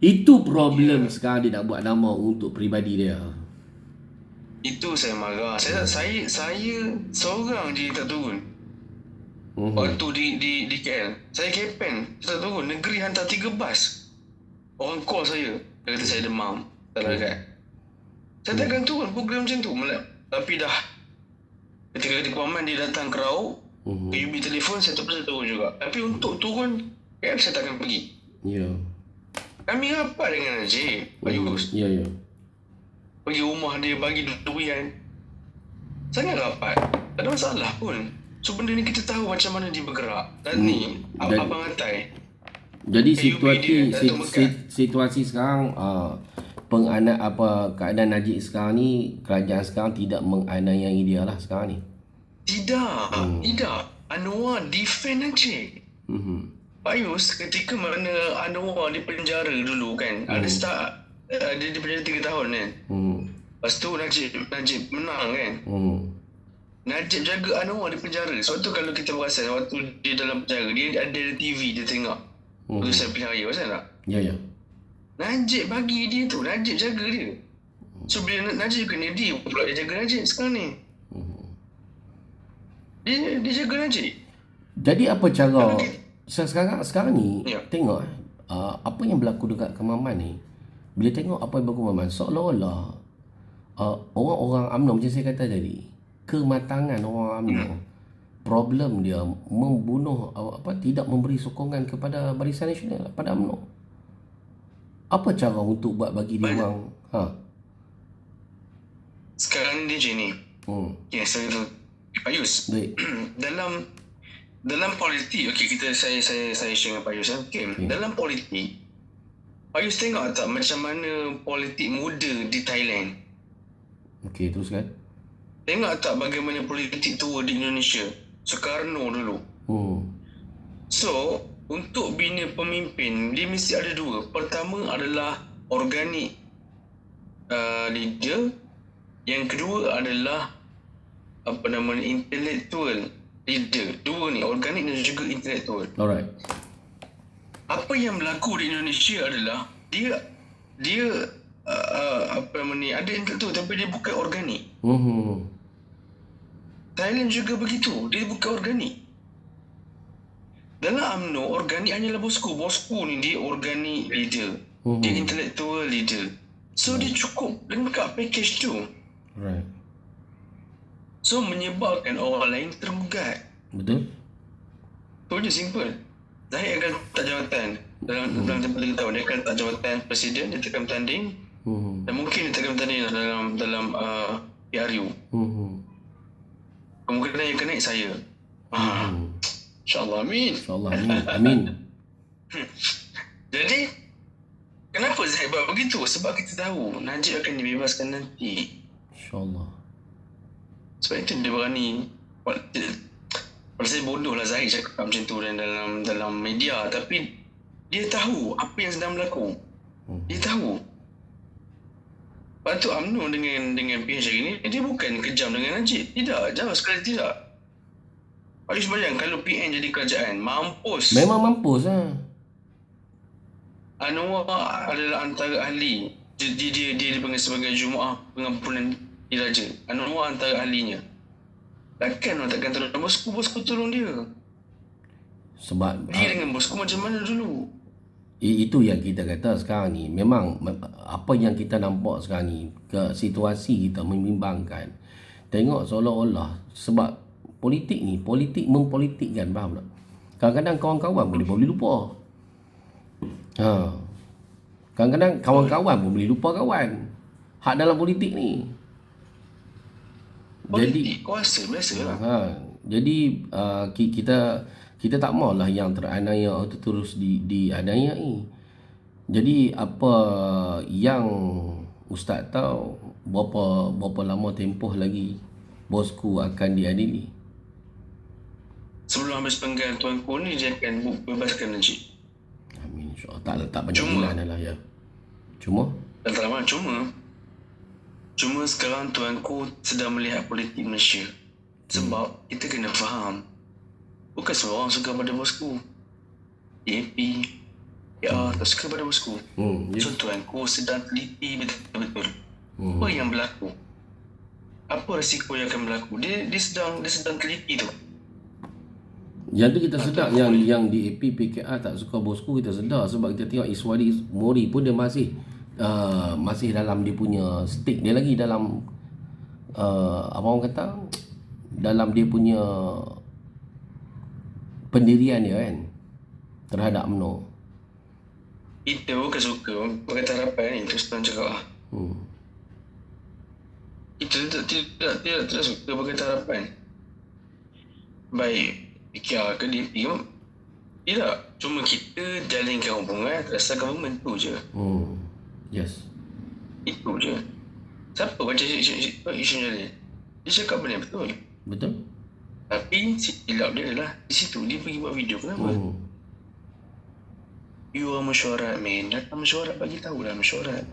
Itu problem sekarang, dia nak buat nama untuk peribadi dia. Itu saya marah. Saya seorang je tak turun. Waktu di KL, saya KPN, saya tak turun. Negeri hantar 3 bas. Orang call saya, dia kata saya demam, tak larat. Saya takkan turun program macam tu. Tapi dah ketika Paman dia datang ke Rauk, ke UB telefon, saya terpaksa turun juga. Tapi untuk turun KL saya takkan pergi. Ya. Kami rapat dengan Najib, Pak Yus. Ya. Pergi rumah dia, bagi durian. Sangat rapat. Tak ada masalah pun. So benda ni kita tahu macam mana dia bergerak. Dan ni Dan- Abang Atai. Jadi AUB dia, Datuk Megat. situasi sekarang keadaan Najib sekarang ni, kerajaan sekarang tidak menganiayai dia lah sekarang ni. Tidak. Anwar defend Najib. Pak Yus, ketika mana Anwar di penjara dulu kan, ada start dia di penjara 3 tahun kan. Lepas tu Najib menang kan. Najib jaga Anwar di penjara. Sebab tu kalau kita perasan waktu dia dalam penjara, dia ada TV dia tengok. Urusan pilihan raya, pasal tak? Ya. Najib bagi dia tu, Najib jaga dia. So bila Najib kena, dia pula dia jaga Najib sekarang ni. Dia jaga Najib. Jadi apa cara Okey. sekarang ni Ya. tengok apa yang berlaku dekat Kemaman ni. Bila tengok apa yang berlaku Kemaman, seolah-olah orang-orang UMNO macam saya kata tadi, kematangan orang UMNO, problem dia membunuh tidak memberi sokongan kepada Barisan Nasional, pada UMNO. Apa cara untuk buat bagi dia orang Sekarang dia macam ni. Ya, saya tu Pak Yus. Baik. dalam politik, okey, saya share dengan Pak Yus. Okay. Dalam politik, Pak Yus tengok tak macam mana politik muda di Thailand? Okey, teruskan. Tengok tak bagaimana politik tua di Indonesia? Soekarno dulu. So, untuk bina pemimpin, dia mesti ada dua. Pertama adalah organik leader. Yang kedua adalah intellectual leader. Dua ni, organik dan juga intellectual. Alright. Apa yang berlaku di Indonesia adalah dia ada intellectual tapi dia bukan organik. Thailand juga begitu, dia bukan organik. Dalam UMNO, organik hanyalah bosku. Bosku ni dia organik leader. Dia intellectual leader. So dia cukup lengkap package tu. Right. So menyebabkan orang lain tergugat. Betul? Tu je simple. Zahid akan tak jawatan dalam tempoh 3 tahun. Dia akan tak jawatan presiden, dia akan bertanding. Dan mungkin dia akan bertanding dalam PRU. Kemungkinan yang kena saya. InsyaAllah, amin. InsyaAllah, amin. Jadi kenapa Zahid buat begitu? Sebab kita tahu Najib akan dibebaskan nanti. InsyaAllah. Sebab itu dia berani. Pada saya bodoh lah Zahid cakap macam tu dalam media. Tapi dia tahu apa yang sedang berlaku. Dia tahu. Lepas tu UMNO dengan pihak hari ni, dia bukan kejam dengan Najib. Tidak, jauh sekali tidak. Ayush bayang kalau PN jadi kerajaan, mampus. Memang mampus lah. Anwar adalah antara ahli. Dia dipanggil sebagai Jumaah Pengampunan Diraja. Anwar antara ahlinya. Takkan orang takkan tolong bosku tolong dia. Sebab Dia dengan bosku macam mana dulu? itu yang kita kata sekarang ni. Memang apa yang kita nampak sekarang ni, ke situasi kita membimbangkan. Tengok seolah-olah sebab politik mempolitikkan, faham tak? Kadang-kadang kawan-kawan boleh lupa. Kadang-kadang kawan-kawan pun boleh lupa kawan. Hak dalam politik ni. Politik kuasa biasalah. Jadi kita tak maulah yang teraniaya itu terus dianiayai. Jadi apa yang Ustaz tahu, berapa lama tempoh lagi bosku akan diadili? Sebelum habis penggal tuanku ni, dia akan bebaskan Najib. Amin, insyaAllah. Tak banyak bulan lah ya. Cuma sekarang tuanku sedang melihat politik Malaysia. Sebab kita kena faham, bukan semua orang suka pada bosku. DAP, PR tak suka pada bosku. So tuanku sedang teliti betul-betul. Apa yang berlaku, apa risiko yang akan berlaku. Dia sedang teliti tu. Yang tu kita sedar, yang DAP, PKR tak suka bosku, kita sedar. Sebab kita tengok Iswadi Mori pun dia masih dalam dia punya stick dia lagi dalam apa orang kata, dalam dia punya pendirian dia kan terhadap UMNO. Kita bukan suka Pakatan Harapan ni, terus terang cakap lah. kita tidak suka berkata harapan. Baik PKR ke DAP ke tidak. Cuma kita jalinkan hubungan atas government tu je. Yes. Itu je. Siapa baca isu ni? Dia cakap benda betul. Betul? Tapi silap dia adalah di situ dia pergi buat video. Kenapa? You are mesyuarat, man. Datang mesyuarat, bagi tahulah mesyuarat.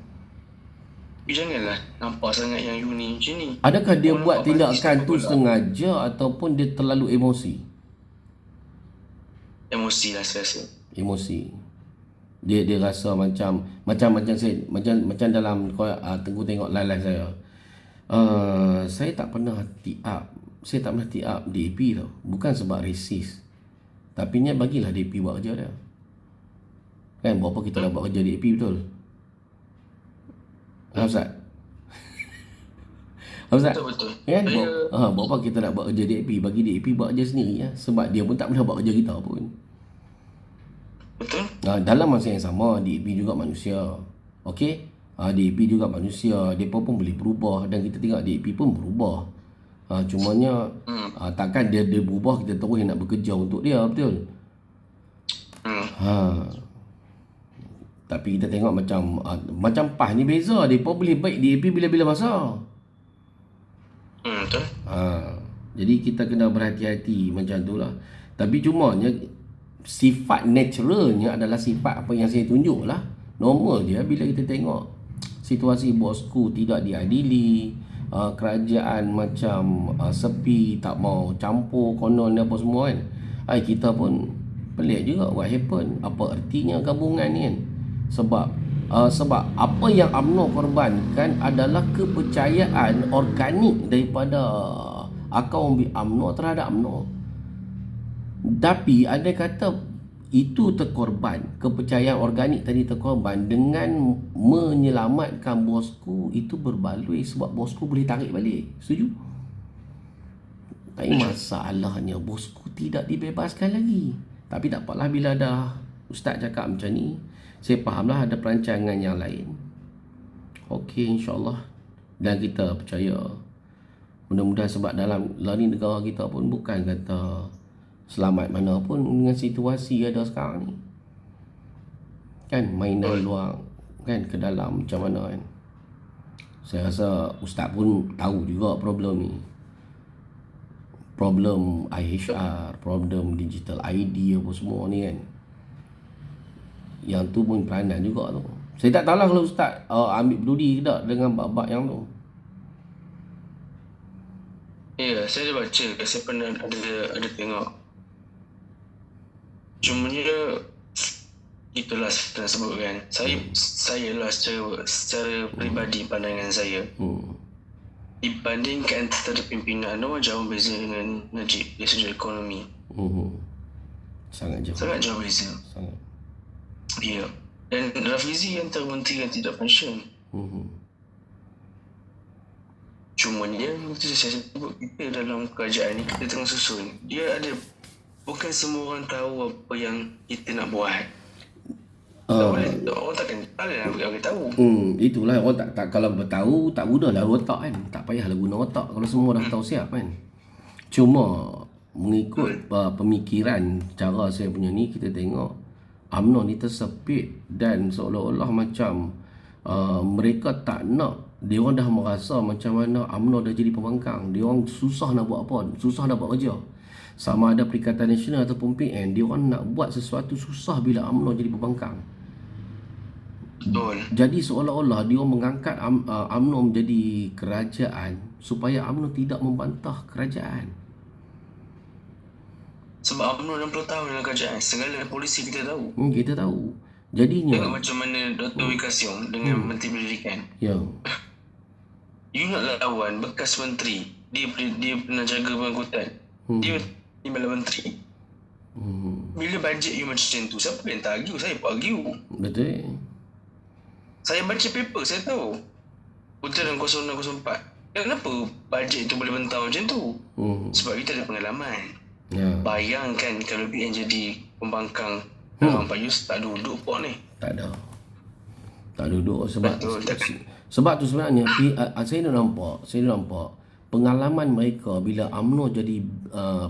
You janganlah nampak sangat yang you ni macam ni. Adakah dia Orang buat nampak tindakan parti tu sebelah. sengaja ataupun dia terlalu emosi? Emosi lah saya rasa. Emosi. Dia rasa macam dalam Tengku tengok live saya. Saya tak pernah tiap DAP tau. Bukan sebab resis. Tapi bagilah DAP buat kerja dia. Kan berapa kita dah buat kerja DAP betul? Ustaz? Ustaz? Betul-betul. Kan? Berapa kita nak buat kerja DAP? Bagi DAP buat kerja sendiri ya. Sebab dia pun tak pernah buat kerja kita pun. Betul? Dalam masa yang sama, DAP juga manusia. Okey? DAP juga manusia. Mereka pun boleh berubah. Dan kita tengok DAP pun berubah. Cumanya takkan dia berubah, kita terus nak bekerja untuk dia. Betul? Tapi kita tengok macam PAS ni beza. Mereka boleh baik DAP bila-bila masa. Betul. Jadi kita kena berhati-hati macam tu lah. Tapi cumanya sifat naturalnya adalah sifat apa yang saya tunjuk lah. Normal je bila kita tengok situasi bosku tidak diadili, kerajaan macam sepi, tak mau campur konon apa semua kan. Kita pun pelik juga what happen. Apa artinya gabungan ni kan. Sebab apa yang UMNO korbankan adalah kepercayaan organik daripada akaun UMNO terhadap UMNO. Tapi ada kata itu terkorban, kepercayaan organik tadi terkorban dengan menyelamatkan bosku. Itu berbaloi sebab bosku boleh tarik balik. Setuju? Tapi masalahnya bosku tidak dibebaskan lagi. Tapi tak apalah, bila dah ustaz cakap macam ni, saya fahamlah ada perancangan yang lain. Okey, insyaAllah. Dan kita percaya mudah-mudahan, sebab dalam lari negara kita pun bukan kata selamat mana pun dengan situasi ada sekarang ni. Kan mainan luar kan ke dalam macam mana kan. Saya rasa ustaz pun tahu juga problem ni. Problem IHR, problem digital ID apa semua ni kan. Yang tu pun peranan juga tu. Saya tak tahulah kalau ustaz ambil peduli ke tak dengan bab-bab yang tu. Ya, saya ada baca, saya pernah ada tengok. Cumanya itulah saya sebutkan. Saya lah secara peribadi pandangan saya. Dibandingkan antara pimpinan UMNO jauh beza dengan Najib dari sudut ekonomi. Sangat jauh. Sangat jauh beza. Sangat. Ya. Dan Rafizi antara menteri yang tidak function. Cumanya itu saya sebut, kita dalam kerajaan ni kita tengah susun. Dia ada, bukan semua orang tahu apa yang kita nak buat. Orang takkan nak tahu. Itulah orang tak kalau bertahu tak gunalah otak kan. Tak payahlah guna otak kalau semua dah tahu siap kan. Cuma mengikut pemikiran cara saya punya ni, kita tengok UMNO ni tersepit dan seolah-olah macam mereka tak nak. Dia orang dah merasa macam mana UMNO dah jadi pembangkang. Dia orang susah nak buat apa, susah nak buat kerja. Sama ada Perikatan Nasional ataupun PN, dia orang nak buat sesuatu susah bila UMNO jadi pembangkang. Betul. Jadi seolah-olah dia orang mengangkat UMNO menjadi kerajaan supaya UMNO tidak membantah kerajaan. Sebab UMNO 60 tahun dalam kerajaan, segala polisi kita tahu. Kita tahu. Jadinya Tengok macam mana Dr. Wee Ka Siong dengan Menteri Pendidikan. ya. You nak lawan bekas menteri, dia pernah jaga pengangkutan. Dia timbalan menteri. Bila bajet you macam tu, siapa yang tak argue? Saya pun argue. Betul. Saya baca paper, saya tahu. Putaran 0604. Kenapa bajet tu boleh bentang macam tu? Sebab kita ada pengalaman. Ya. Bayangkan kalau BN jadi pembangkang, Pak Yus tak duduk pun ni. Tak ada. Tak duduk sebab Betul. sebab tu sebenarnya saya dah nampak pengalaman mereka bila UMNO jadi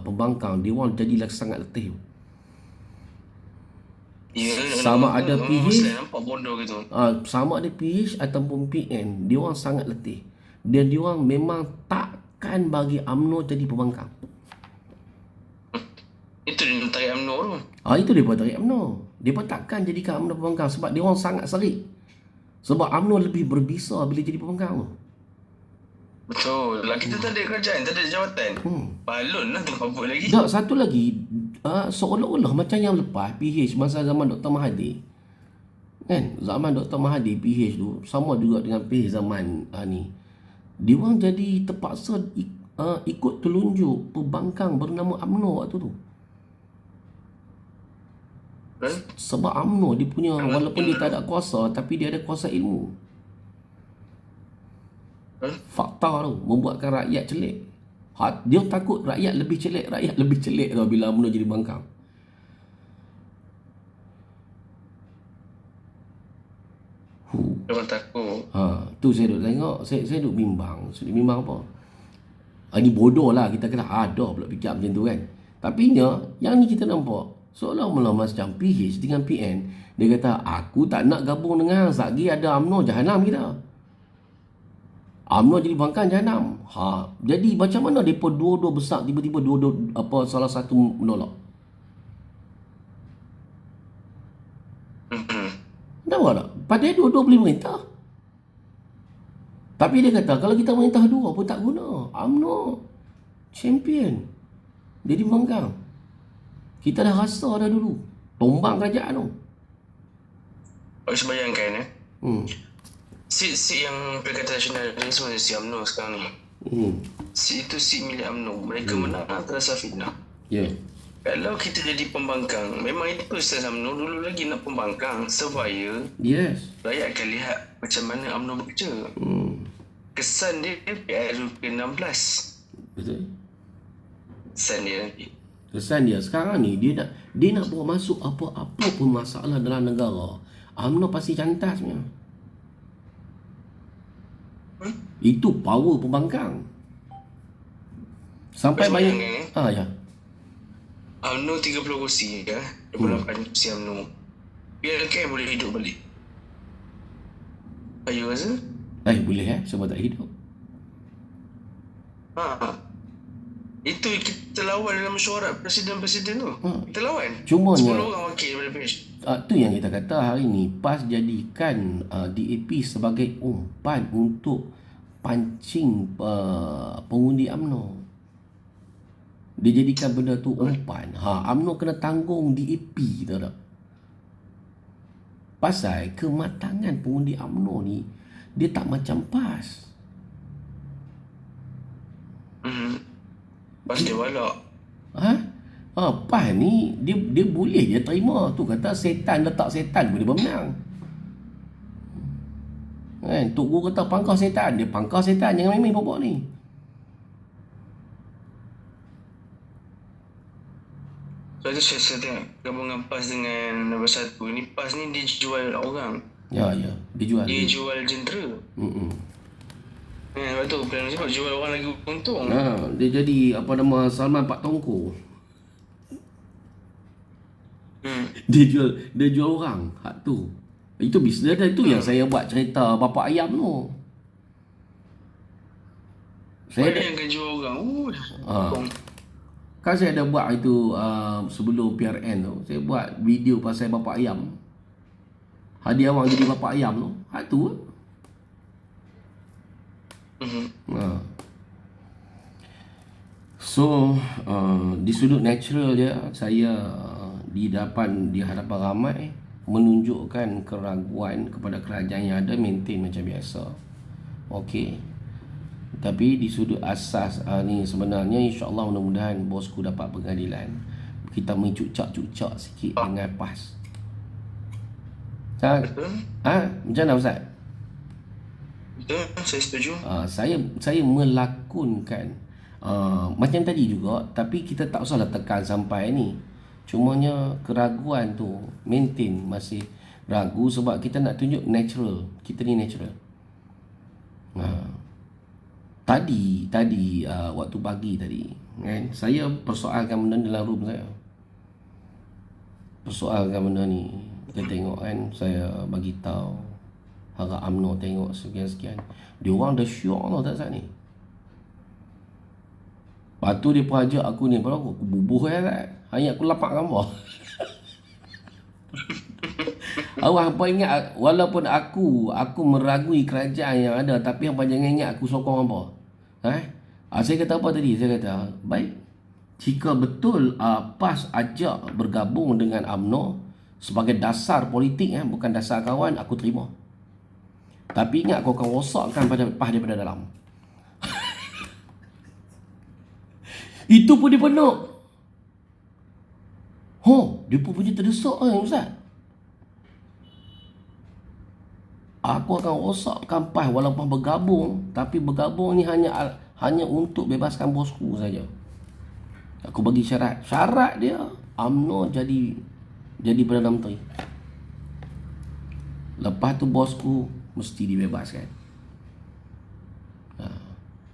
pembangkang, dia orang jadilah sangat letih. Ya, Sama ada orang PH, Muslim nampak bodoh gitu. sama ada PH ataupun PN, dia orang sangat letih. Dan dia orang memang takkan bagi UMNO jadi pembangkang. Itu dia nak tarik UMNO tu. Itu dia buat tarik UMNO. Dia pun takkan jadikan UMNO pembangkang sebab dia orang sangat serik. Sebab UMNO lebih berbisa bila jadi pembangkang tu. Betul. Lah kita tak ada kerajaan, tak ada jawatan. Balon lah tu apa lagi. Tak, satu lagi, seolah-olah macam yang lepas PH masa zaman Dr. Mahathir. Kan? Zaman Dr. Mahathir PH tu sama juga dengan PH zaman ni. Dia orang jadi terpaksa ikut telunjuk pembangkang bernama UMNO waktu tu. Sebab UMNO dia punya, walaupun dia tak ada kuasa, tapi dia ada kuasa ilmu. Fakta tu membuatkan rakyat celik. Dia takut rakyat lebih celik tau bila UMNO jadi pembangkang. Orang takut. Tu saya duk tengok, saya duk bimbang. Apa? Ini bodoh lah, kita kena ada pula fikir macam tu kan. Tapi yang ni kita nampak seolah-olah macam PH dengan PN, dia kata aku tak nak gabung dengan Zaki, ada UMNO jahanam kita. UMNO jadi pembangkang jahanam. Jadi macam mana depa dua-dua besar tiba-tiba dua-dua salah satu menolak? Tahu tak? Padahal dua-dua boleh merintah. Tapi dia kata kalau kita merintah dua pun tak guna. UMNO champion. Jadi pembangkang. Kita dah rasa dah dulu. Tombang kerajaan tu. Awak bayangkan Seat yang Perikatan Nasional ni semua si UMNO sekarang ni. Seat itu seat milik UMNO. Mereka menang atas Safina. Ya. Kalau kita jadi pembangkang, memang itu proses UMNO dulu lagi nak pembangkang supaya rakyat akan lihat macam mana UMNO bekerja. Kesan dia PRU ke-16. Betul. Kesan dia nanti. Kesan dia sekarang ni dia nak bawa masuk apa-apa pun masalah dalam negara. UMNO pasti cantas punya. Itu power pembangkang. Sampai banyak ya. UMNO 30 kursi ya. 28 kursi UMNO. PLK boleh hidup balik. Ayo rasa? Boleh sebab tak hidup. Itu kita lawan dalam mesyuarat presiden-presiden tu. Kita lawan. Cumanya 10 orang wakil daripada PH. tu yang kita kata hari ni PAS jadikan DAP sebagai umpan untuk pancing pengundi UMNO. Dia jadikan benda tu umpan. UMNO kena tanggung DAP, tahu tak? Pasal kematangan pengundi UMNO ni dia tak macam PAS. PAS dia walak. PAS ni dia boleh je terima. Tu kata setan letak setan boleh bermenang. Kan? Tok Guru kata pangkah setan, dia pangkah setan, jangan main-main bawa ni. So itu saya tengok gabungan PAS dengan nombor 1 ni. PAS ni dia jual orang. Ya, dia jual. Dia jual jentera. Sebab tu plan sebab jual orang lagi untung. Dia jadi apa nama Salman Pak Tongko. Dia jual orang hak tu. Itu bisnes dia tu yang saya buat cerita bapa ayam tu. Saya yang akan jual orang. Kan saya ada buat itu sebelum PRN tu. Saya buat video pasal bapa ayam. Hadiah awang jadi bapa ayam tu. Hak tu. So di sudut natural dia, saya di hadapan ramai menunjukkan keraguan kepada kerajaan yang ada, maintain macam biasa. Okey. Tapi di sudut asas ni sebenarnya insya-Allah mudah-mudahan bosku dapat pengadilan. Kita mencucak-cucak sikit dengan PAS. Macam mana Ustaz? Betul, saya setuju. Saya melakonkan macam tadi juga, tapi kita tak usahlah tekan sampai ni. Cumanya keraguan tu maintain masih Ragu sebab kita nak tunjuk natural. Kita ni natural. Tadi waktu pagi tadi kan, saya persoalkan benda ni dalam room saya. Persoalkan benda ni. Kita tengok kan, saya bagi tahu, harap UMNO tengok sekian-sekian. Dia orang dah syok lah tak saat ni. Lepas tu dia pun ajak aku ni, baru aku bubuh tak. Hanya aku lapak gambar. Awak apa ingat, walaupun aku meragui kerajaan yang ada, tapi apa jangan ingat aku sokong apa. Saya kata apa tadi? Saya kata, baik, jika betul PAS ajak bergabung dengan UMNO sebagai dasar politik, bukan dasar kawan, aku terima. Tapi ingat kau akan rosakkan pada PAS daripada dalam. Itu pun dia penuh. Dia pun punya terdesak Ustaz. Aku akan rosakkan PAS walaupun bergabung, tapi bergabung ni hanya untuk bebaskan bosku saja. Aku bagi syarat. Syarat dia UMNO jadi Perdana Menteri. Lepas tu bosku mesti dibebaskan.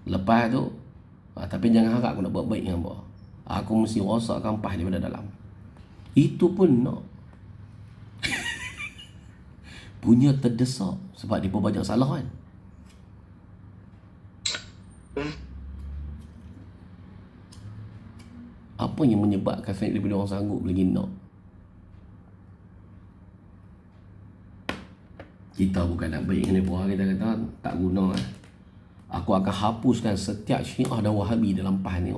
Lepas tu tapi jangan harap aku nak buat baik dengan apa. Aku mesti rosakkan PAS daripada dalam. Itu pun nak. Punya terdesak sebab dia pun banyak salah kan. Apa yang menyebabkan saya daripada orang sanggup lagi nak? Kita bukan nak baik dengan mereka, kita kata tak guna. Aku akan hapuskan setiap Syiah dan Wahabi dalam PAS ni.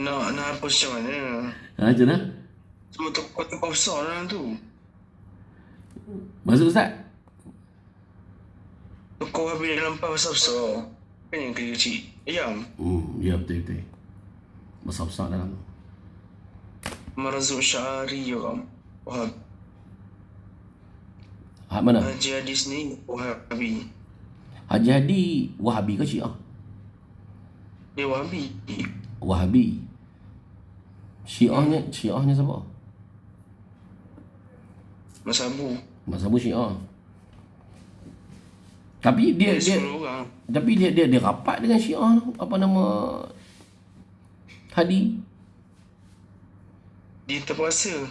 Nak hapus macam mana? Macam mana? Semua tokoh-tokoh besar dalam tu. Maksud Ustaz? Tokoh habis dalam PAS besar-besar. Kan yang kecil-kecil. Ayam. Ya betul-betul. Besar-besar dalam tu. Marazuk Syari juga. Wahab. Mana? Haji Hadis ni Wahabi. Haji Hadi Wahabi ke Syiah? Dia Wahabi. Wahabi. Syiahnya siapa? Mas Abu. Mas Abu Syiah. Tapi dia rapat dengan Syiah, apa nama Hadi? Dia terpaksa.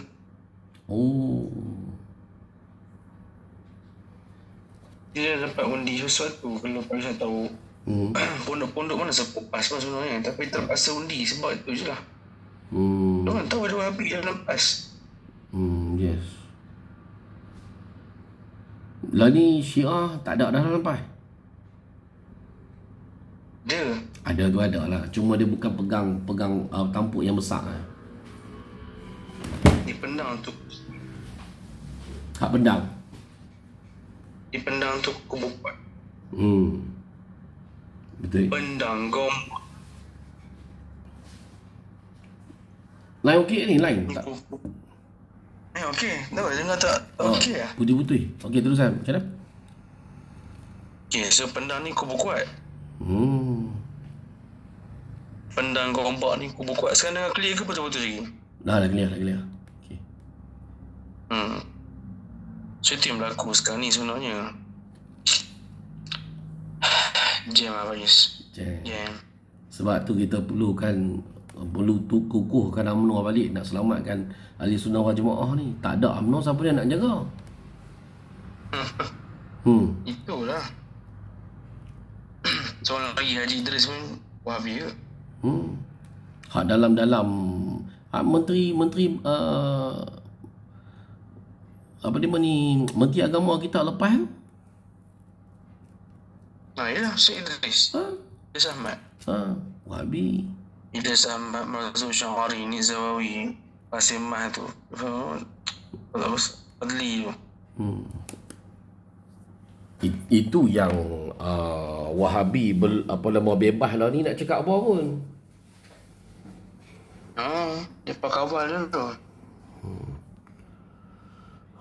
Dia dapat undi sesuatu. Kalau saya tahu pondok-pondok mana siapa PAS pun sebenarnya, tapi terpaksa undi sebab itu je lah. Diorang tahu ada Wahabi dalam PAS. Yes. Lah ni Syiah tak ada dalam PAS? Ada lah. Cuma dia bukan pegang tampuk yang besar. Dipendang untuk Hak pendang. Dipendang untuk kubu kuat. Betul. Pendang gom. Lain okey ni, lain tak? Okey. Dah dengar tak? Okey lah. Putih-putih. Okey, terusan. Macam mana? Okey, so pendang ni kubu kuat. Pendang gombak ni kubu kuat. Sekarang dah clear ke betul-betul lagi? Dah clear. Okey. So itu yang berlaku sekarang ni sebenarnya. Jam lah Faiz. Jam. Sebab tu kita perlu kukuhkan UMNO balik nak selamatkan ahli sunnah wal jemaah ni. Tak ada UMNO, siapa dia nak jaga? Itulah. Seorang lagi Haji Idris pun Wahabi ke? Hak dalam-dalam menteri apa dia ni, Menteri Agama kita lepas tu? Yalah, Syed Idris. Idris Ahmad. Wahabi. Idris Ahmad, Marzul Syahari, Nizawawi, Pasimah tu. Adli tu. Itu yang Wahabi bebas lah ni nak cakap apa pun. Dia pakai awal tu.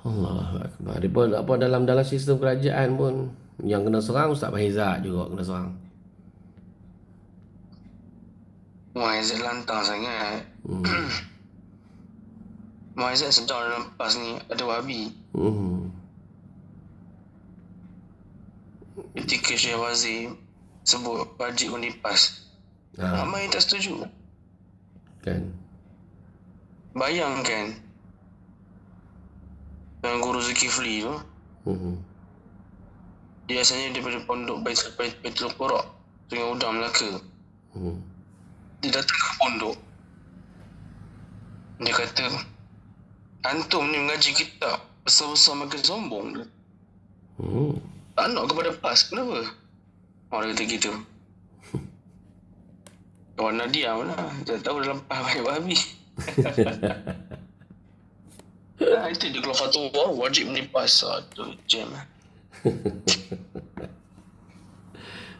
Allah Akbar. Dia pun dalam sistem kerajaan pun yang kena serang Ustaz Mahizat juga kena serang. Wah, Izzat lantang sangat. Mak Aizat sedar dalam PAS ni ada Wahabi. Ketika Syekh Wazir sebut wajib undi PAS, ramai tak setuju. Kan. Bayangkan dengan Guru Zulkifli tu, dia asalnya daripada pondok Baitul Qura, Sungai Udang, Melaka. Dia datang ke pondok, dia kata, antum ni mengaji kitab besar-besar makin sombong dia. Tak nak kepada PAS, kenapa? Orang kata gitu. Kawan Nadia mana? Tak tahu dalam PAS banyak Wahabi. Itu dia keluar fatwa wajib ni PAS. Tu jam.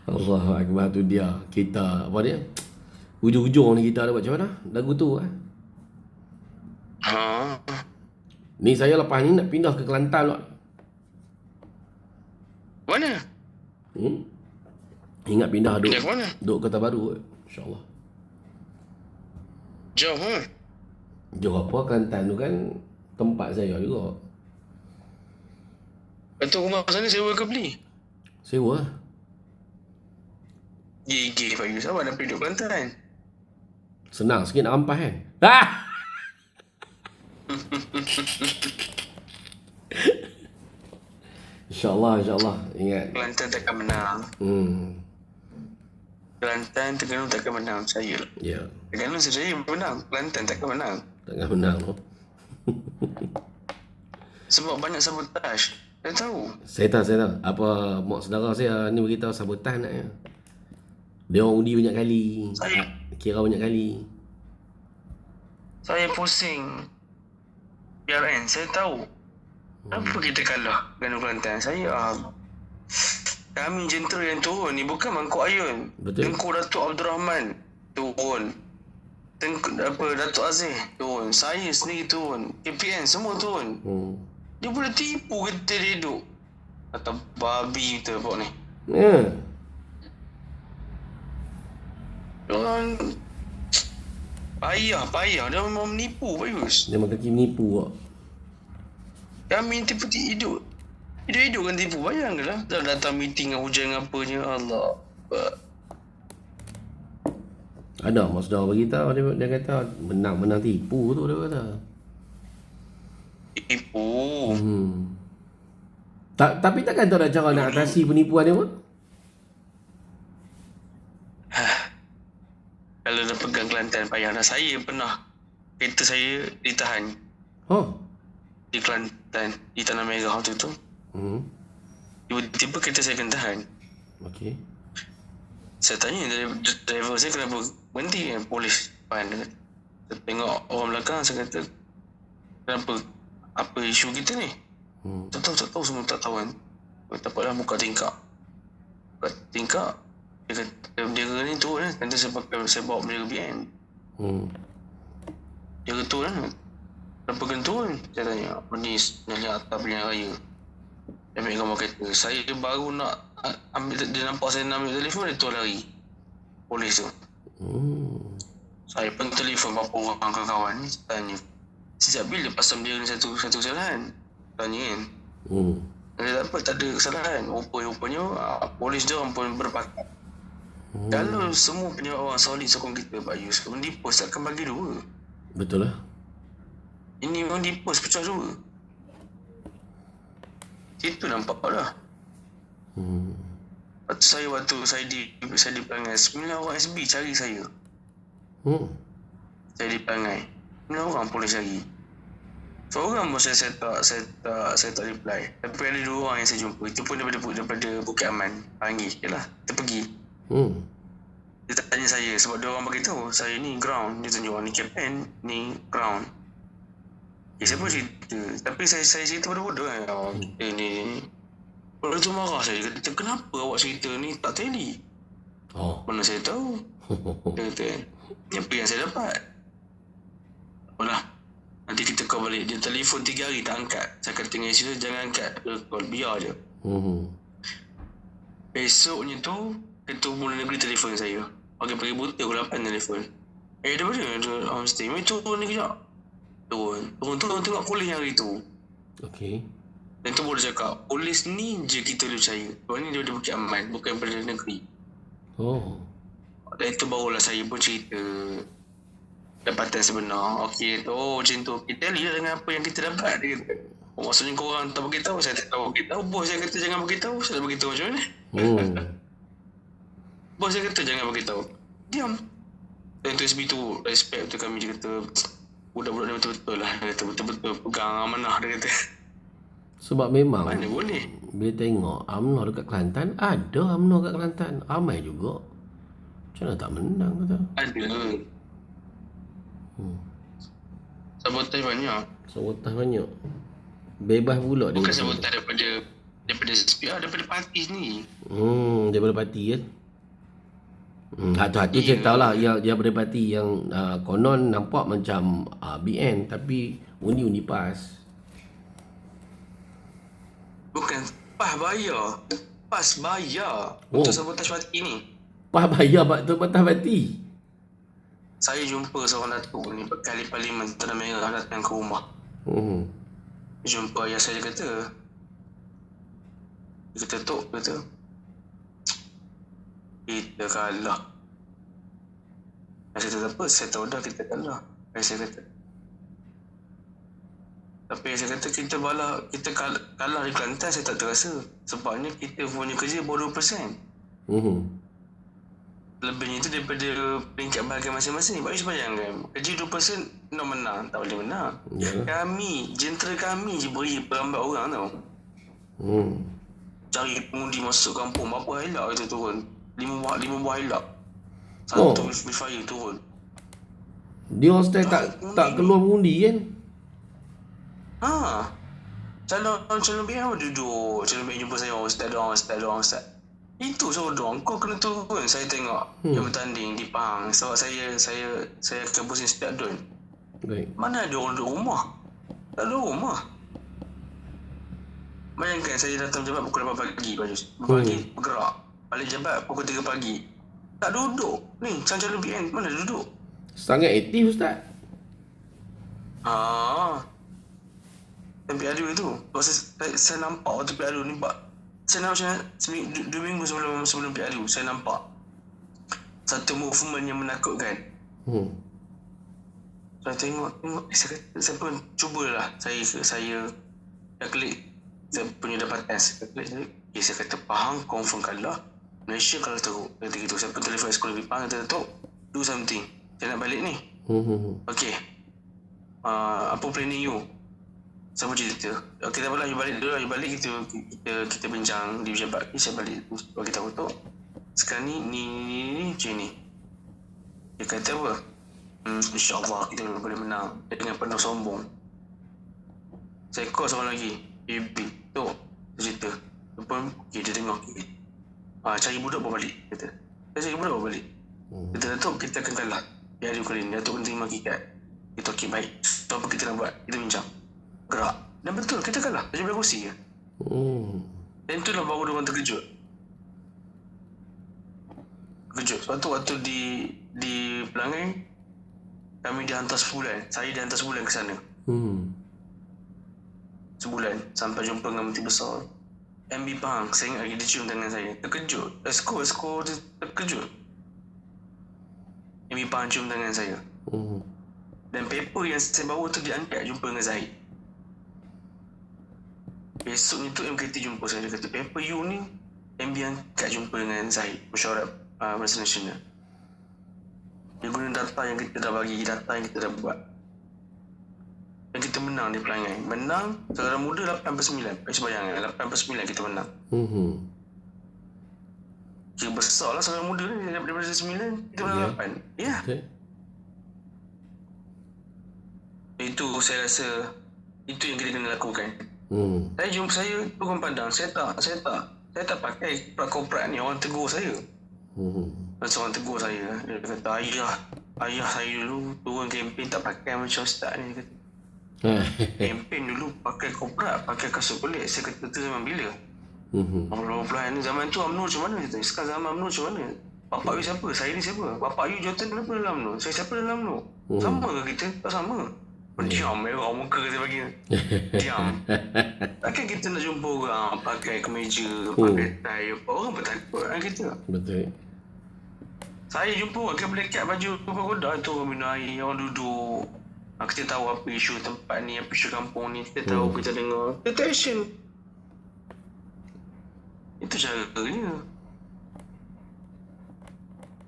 Allahu Akbar, tu dia. Kita, apa dia? Hujung-hujung ni kita ada buat macam mana? Lagu tu Ni saya lepas ni nak pindah ke Kelantan lah. Mana? Ingat pindah duduk. Pindah ke mana? Duduk Kota Baru. InsyaAllah. Jauh Jauh apa? Kelantan tu kan tempat saya juga. Itu rumah sana sewa ke beli? Sewa. Gigi Pak Yus, awak nak pergi duduk Kelantan? Senang sikit nak rampas kan? InsyaAllah. Ingat. Kelantan takkan menang. Kelantan Terengganu takkan menang, saya. Ya. Terengganu saya menang, Kelantan takkan menang. Takkan menang tu. Sebab banyak sabotaj. Saya tahu. Saya tahu. Apa mak saudara saya ni beritahu sabotaj naknya. Dia orang undi banyak kali. Kira banyak kali. Saya pusing. PRN, saya tahu. Kenapa kita kalah dengan Kelantan? Kami jentera yang turun ni bukan Mangkuk Ayun. Betul. Tengku Datuk Abdul Rahman turun. Datuk Aziz turun. Saya sendiri turun. KPN semua turun. Dia boleh tipu kita dia hidup. Kata babi kita pok ni. Diorang payah. Dia memang menipu, Pak Yus. Dia makan kaki menipu kok. Kami tipu-tipu hidup kan tipu. Bayangkanlah datang meeting dengan hujan apanya. Allah. Ada mak saudara beritahu. Dia kata menang tipu tu dia kata. Tipu. Tapi takkan tahu nak cara nak atasi penipuan dia pun? Kalau dah pegang Kelantan payahlah. Saya pernah kereta saya ditahan di Kelantan, di Tanah Merah waktu tu. Tiba-tiba kereta saya kena tahan. Okey. Saya tanya driver saya kenapa berhenti, polis depan. Saya tengok orang belakang, saya kata kenapa, apa isu kita ni? Tak tahu semua tak tahu kan. Tak apalah, buka tingkap. Dia kata bendera ni turun kan. Kata saya bawa bendera BN. Dia kata turun kan. Kenapa kena turun? Saya tanya. Ni nyali atas pilihan raya. Dia ambil gambar kereta. Saya baru nak ambil, dia nampak saya nak ambil telefon, dia turun lari. Polis tu. Saya pun telefon beberapa orang kawan-kawan ni. Tanya, sejak bila pasal bendera ni satu kesalahan? Tanya kan. Dia tak ada kesalahan. Rupanya polis dia orang pun berpakat. Kalau semua pejabat orang solid sokong kita, Pak Yus, Undipos takkan bagi dua. Betul lah. Ini Undipos pecah dua. Itu nampak lah. Waktu saya di Perangai, 9 orang SB cari saya. Saya di Perangai, 9 orang polis cari. Seorang pun saya tak reply. Tapi ada 2 orang yang saya jumpa. Itu pun daripada Bukit Aman. Panggil, yalah, kita pergi. Dia tanya saya sebab dia orang beritahu saya ni ground. Dia tunjuk ni campaign, ni ground. Saya pun cerita. Tapi saya cerita bodoh-bodoh kan. Ni. Lepas tu marah saya. Dia kata, kenapa awak cerita ni tak tally? Mana saya tahu. Dia kata, ni apa yang saya dapat? Apalah, nanti kita call balik. Dia telefon 3 hari tak angkat. Saya kata dengan isteri, jangan angkat. Dia call, biar je. Besoknya tu, Ketua Umum Negeri telefon saya. Pagi-pagi buta pukul 8 telefon. Dia mana? Dia homestay. Mari turun ni kejap. Turun tengok polis hari tu. Okey. Dan tu boleh cakap, polis ni je kita boleh percaya. Sebab ni dia Bukit Aman, bukan Perdana Negeri. Oh. Dan itu barulah saya pun cerita dapatan sebenar. Okey, macam tu. Kita lihat dengan apa yang kita dapat. Dia kata, maksudnya korang tak beritahu, saya tak tahu beritahu. Bos saya kata jangan beritahu, saya nak beritahu macam mana? Bos saya kata jangan beritahu. Diam. Dan tu SB tu, respect tu kami, dia kata, budak-budak ni betul-betul lah. Dia kata betul-betul pegang amanah, dia kata. Sebab memang Mana boleh. bila tengok UMNO dekat Kelantan, ada UMNO dekat Kelantan. Ramai juga. Macam mana tak menang kata? Ada. Sabotaj banyak. Sabotaj banyak. Bebas pula dia. Bukan sabotaj daripada SPR, daripada parti sendiri. Daripada parti kan. Hati saya tahu lah yang daripada parti yang konon nampak macam BN tapi undi PAS. Bukan PAS bayar. PAS bayar untuk sabotaj parti ni. PAS bayar tu patah parti. Saya jumpa seorang datuk ni kali parlimen Tanah Merah datang ke rumah. Jumpa ayah saya, dia kata Tok, kata kita kalah. Saya kata apa? Saya tahu dah kita kalah. Saya kata. Tapi saya kata kita kalah di Kelantan saya tak terasa. Sebabnya kita punya kerja baru 2%. Lebihnya itu daripada peringkat bahagian masing-masing. Baik bayangkan, kerja 2% nak menang, tak boleh menang. Kami, jentera kami je beri perambat orang tau. Cari pengundi masuk kampung, berapa helak kita turun? 5 buah helak. Satu fire turun. Dia orang style tak keluar mengundi kan? Calon BN duduk. Calon BN jumpa saya, Ustaz. Itu seorang kau kena turun. Saya tengok yang bertanding di Pahang. Sebab saya kabusin setiap dun. Baik. Mana ada orang duduk rumah? Tak ada rumah. Bayangkan saya datang jabat pukul 8 pagi. Pagi bergerak. Balik jabat pukul 3 pagi. Tak duduk. Ni calon BN mana duduk? Sangat aktif Ustaz. Dan PRU itu. Saya nampak waktu PRU ni. Saya nampak 2 minggu sebelum PRU. Saya nampak satu movement yang menakutkan. Saya tengok. Saya pun cubalah. Saya klik. Saya punya dapatan. Saya klik. Saya kata Pahang confirm kalah. Malaysia kalah teruk. Kata gitu. Saya pun telefon sekolah di Pahang. Kata Tok, do something. Saya nak balik ni. Okay. Apa planning you? Saya pun cerita. Okay, tak apalah. You balik dulu. You balik kita bincang di pejabat. Saya balik. Bagi tahu Tok. Sekarang ni macam ni. Dia kata apa? InsyaAllah kita boleh menang. Dia dengan penuh sombong. Saya call seorang lagi. Tok, dia cerita. Okay, dia dengar. Cari budak bawa balik. Kata. Saya cari budak bawa balik. Kata Datuk, kita akan kalah. Di hari kali ni Datuk kena terima kikat. Kita okey, baik. So apa kita nak buat? Kita bincang. Gerak. Dan betul, kita kalah. Dia belah kursi je. Dan itulah baru diorang terkejut. Sebab tu waktu di Pelangai, kami dihantar sebulan. Saya dihantar sebulan ke sana. Sebulan. Sampai jumpa dengan Menteri Besar. MB Pahang, saya ingat lagi dia cium tangan saya. Terkejut. Esko dia terkejut. MB Pahang cium tangan saya. Dan paper yang saya bawa tu diangkat jumpa dengan Zahid. Besoknya tu MKT jumpa saya. Dia kata paper you ni MB angkat jumpa dengan Zahid, Mesyuarat Barisan Nasional. Dia guna data yang kita dah bagi, data yang kita dah buat. Dan kita menang di Pelangai. Menang saudara muda 8/9. Bayangkan 8/9 kita menang. Kira besar lah saudara muda ni. Daripada 9 kita menang 8. Ya. Itu saya rasa itu yang kita kena lakukan. Saya jumpa saya turun pandang. Saya tak pakai korporat ni. Orang tegur saya. Seorang tegur saya. Dia kata ayah saya dulu turun kempen tak pakai macam Ustaz ni. Dia kata kempen dulu pakai korporat, pakai kasut kulit. Saya kata tu zaman bila? 80-an ni. Zaman tu UMNO macam mana? Sekarang zaman UMNO macam mana? Bapak you siapa? Saya ni siapa? Bapak you jawatan kenapa dalam UMNO? Saya siapa dalam UMNO? Sama ke kita? Tak sama. Diam, merah muka saya bagi. Diam. Takkan kita nak jumpa orang pakai kemeja, pakai tie, orang bertakut kan kita. Betul. Saya jumpa orang pakai black cap baju kuda tu, orang minum air, orang duduk. Kita tahu apa isu tempat ni, apa isu kampung ni, kita tahu, kita dengar. Kita action. Itu caranya.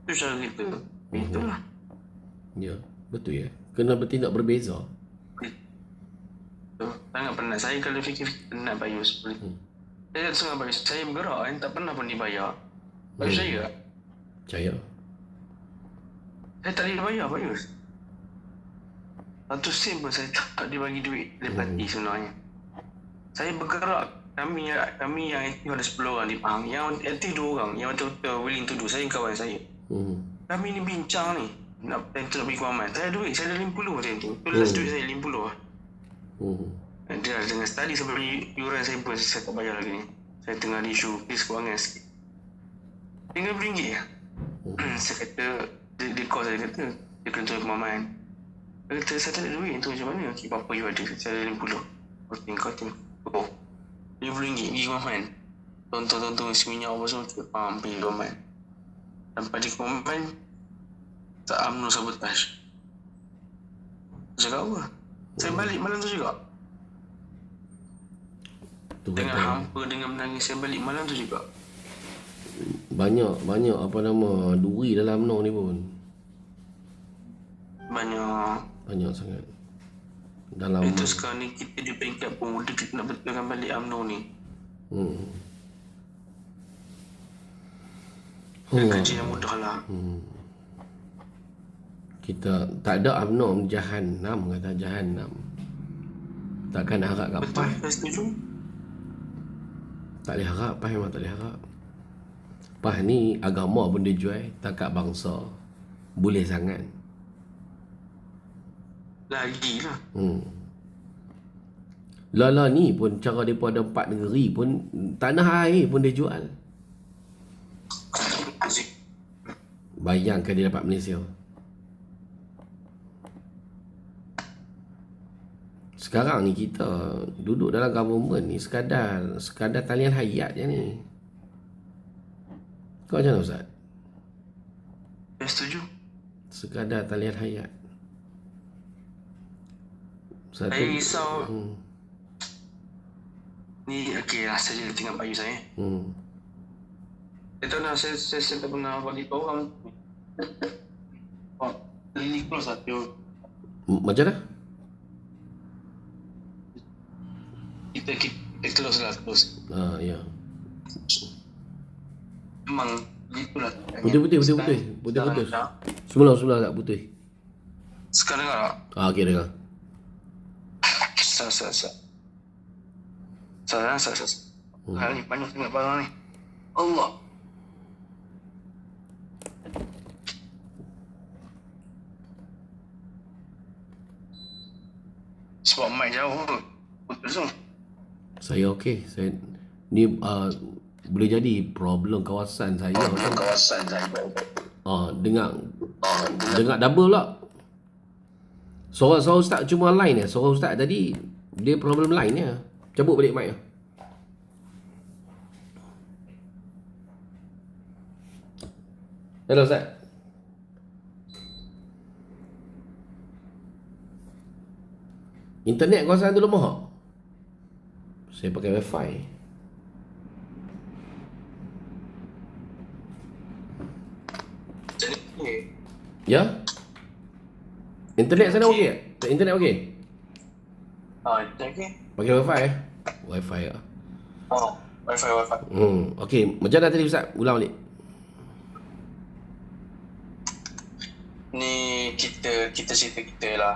Itu cara kita. Itulah. Ya, betul ya. Kena bertindak berbeza. Sangat penat. Saya kalau fikir penat Bayus. Saya tak senang Bayus. Saya bergerak kan. Tak pernah pun dibayar. Bayus saya tak? Percaya. Saya tak dibayar Bayus. 100 sen pun saya tak dibagi duit dari parti sebenarnya. Saya bergerak. Kami yang aktif ada 10 orang di Pahang. Yang aktif 2 orang. Yang betul-betul willing to do. Saya kawan saya. Kami ni bincang ni. Nak pergi Kuaman. Saya ada duit. Saya ada 50 macam tu. Itu last duit saya 50 lah. Dia dengan study sebab yuran saya pun saya tak bayar lagi ni. Saya tengah ada isu kes kewangan sikit. Tinggal RM1 lah. Saya kata, dia call saya kata, dia kena turun Kuaman. Dia kata, saya tak ada duit tu macam mana? Okay, apa you ada? Saya ada 50. Kau tengok. Oh, RM50 pergi Kuaman. Tonton isi minyak apa semua. Pergi Kuaman. Sampai di Kuaman, tak UMNO sabotage. Cakap apa? Saya balik malam tu juga. Dengan hampa, dengan menangis, saya balik malam tu juga. Banyak apa nama duri dalam UMNO ni pun. Banyak sangat. Dalam itu sekarang ni kita di peringkat pemuda, kita nak betulkan balik UMNO ni. Kerja yang mudah lah. Kita tak ada UMNO Jahanam, kata Jahanam. Takkan harap kat PAS. Betul, saya setuju. Tak boleh harap, PAS memang tak boleh harap. PAS ni agama pun dia jual, takat bangsa. Boleh sangat. Lagilah. Lala ni pun cara mereka ada 4 negeri pun tanah air pun dia jual. Bayangkan dia dapat Malaysia. Sekarang ni kita duduk dalam government ni sekadar talian hayat je ni. Kau macam mana Ustaz? Saya setuju. Sekadar talian hayat. Saya risau. Ni okey lah, saya tinggal bayu saya. Saya tahu nak saya tak pernah bagi tahu orang. Ini close lah tu. Macam mana? Kita close lah, close. Ya. Memang itulah. Putih. Semula tak putih. Sekarang dengar tak? Okey dengar. Sah. Hal ni banyak sangat barang ni. Allah. Sebab mic jauh tu. Betul tu. Saya okey. Saya ni boleh jadi problem kawasan saya. Dengar double pula. Suara Ustaz cuma line je. Suara Ustaz tadi dia problem line je. Cabut balik mic. Hello Ustaz. Internet kawasan tu lemah tak? Saya pakai wifi. Ya? Internet sana okey tak? Internet okey? Internet okey. Pakai wifi Wifi lah. Wifi. Okey, macam mana tadi Ustaz? Ulang balik. Ni kita cerita kita lah.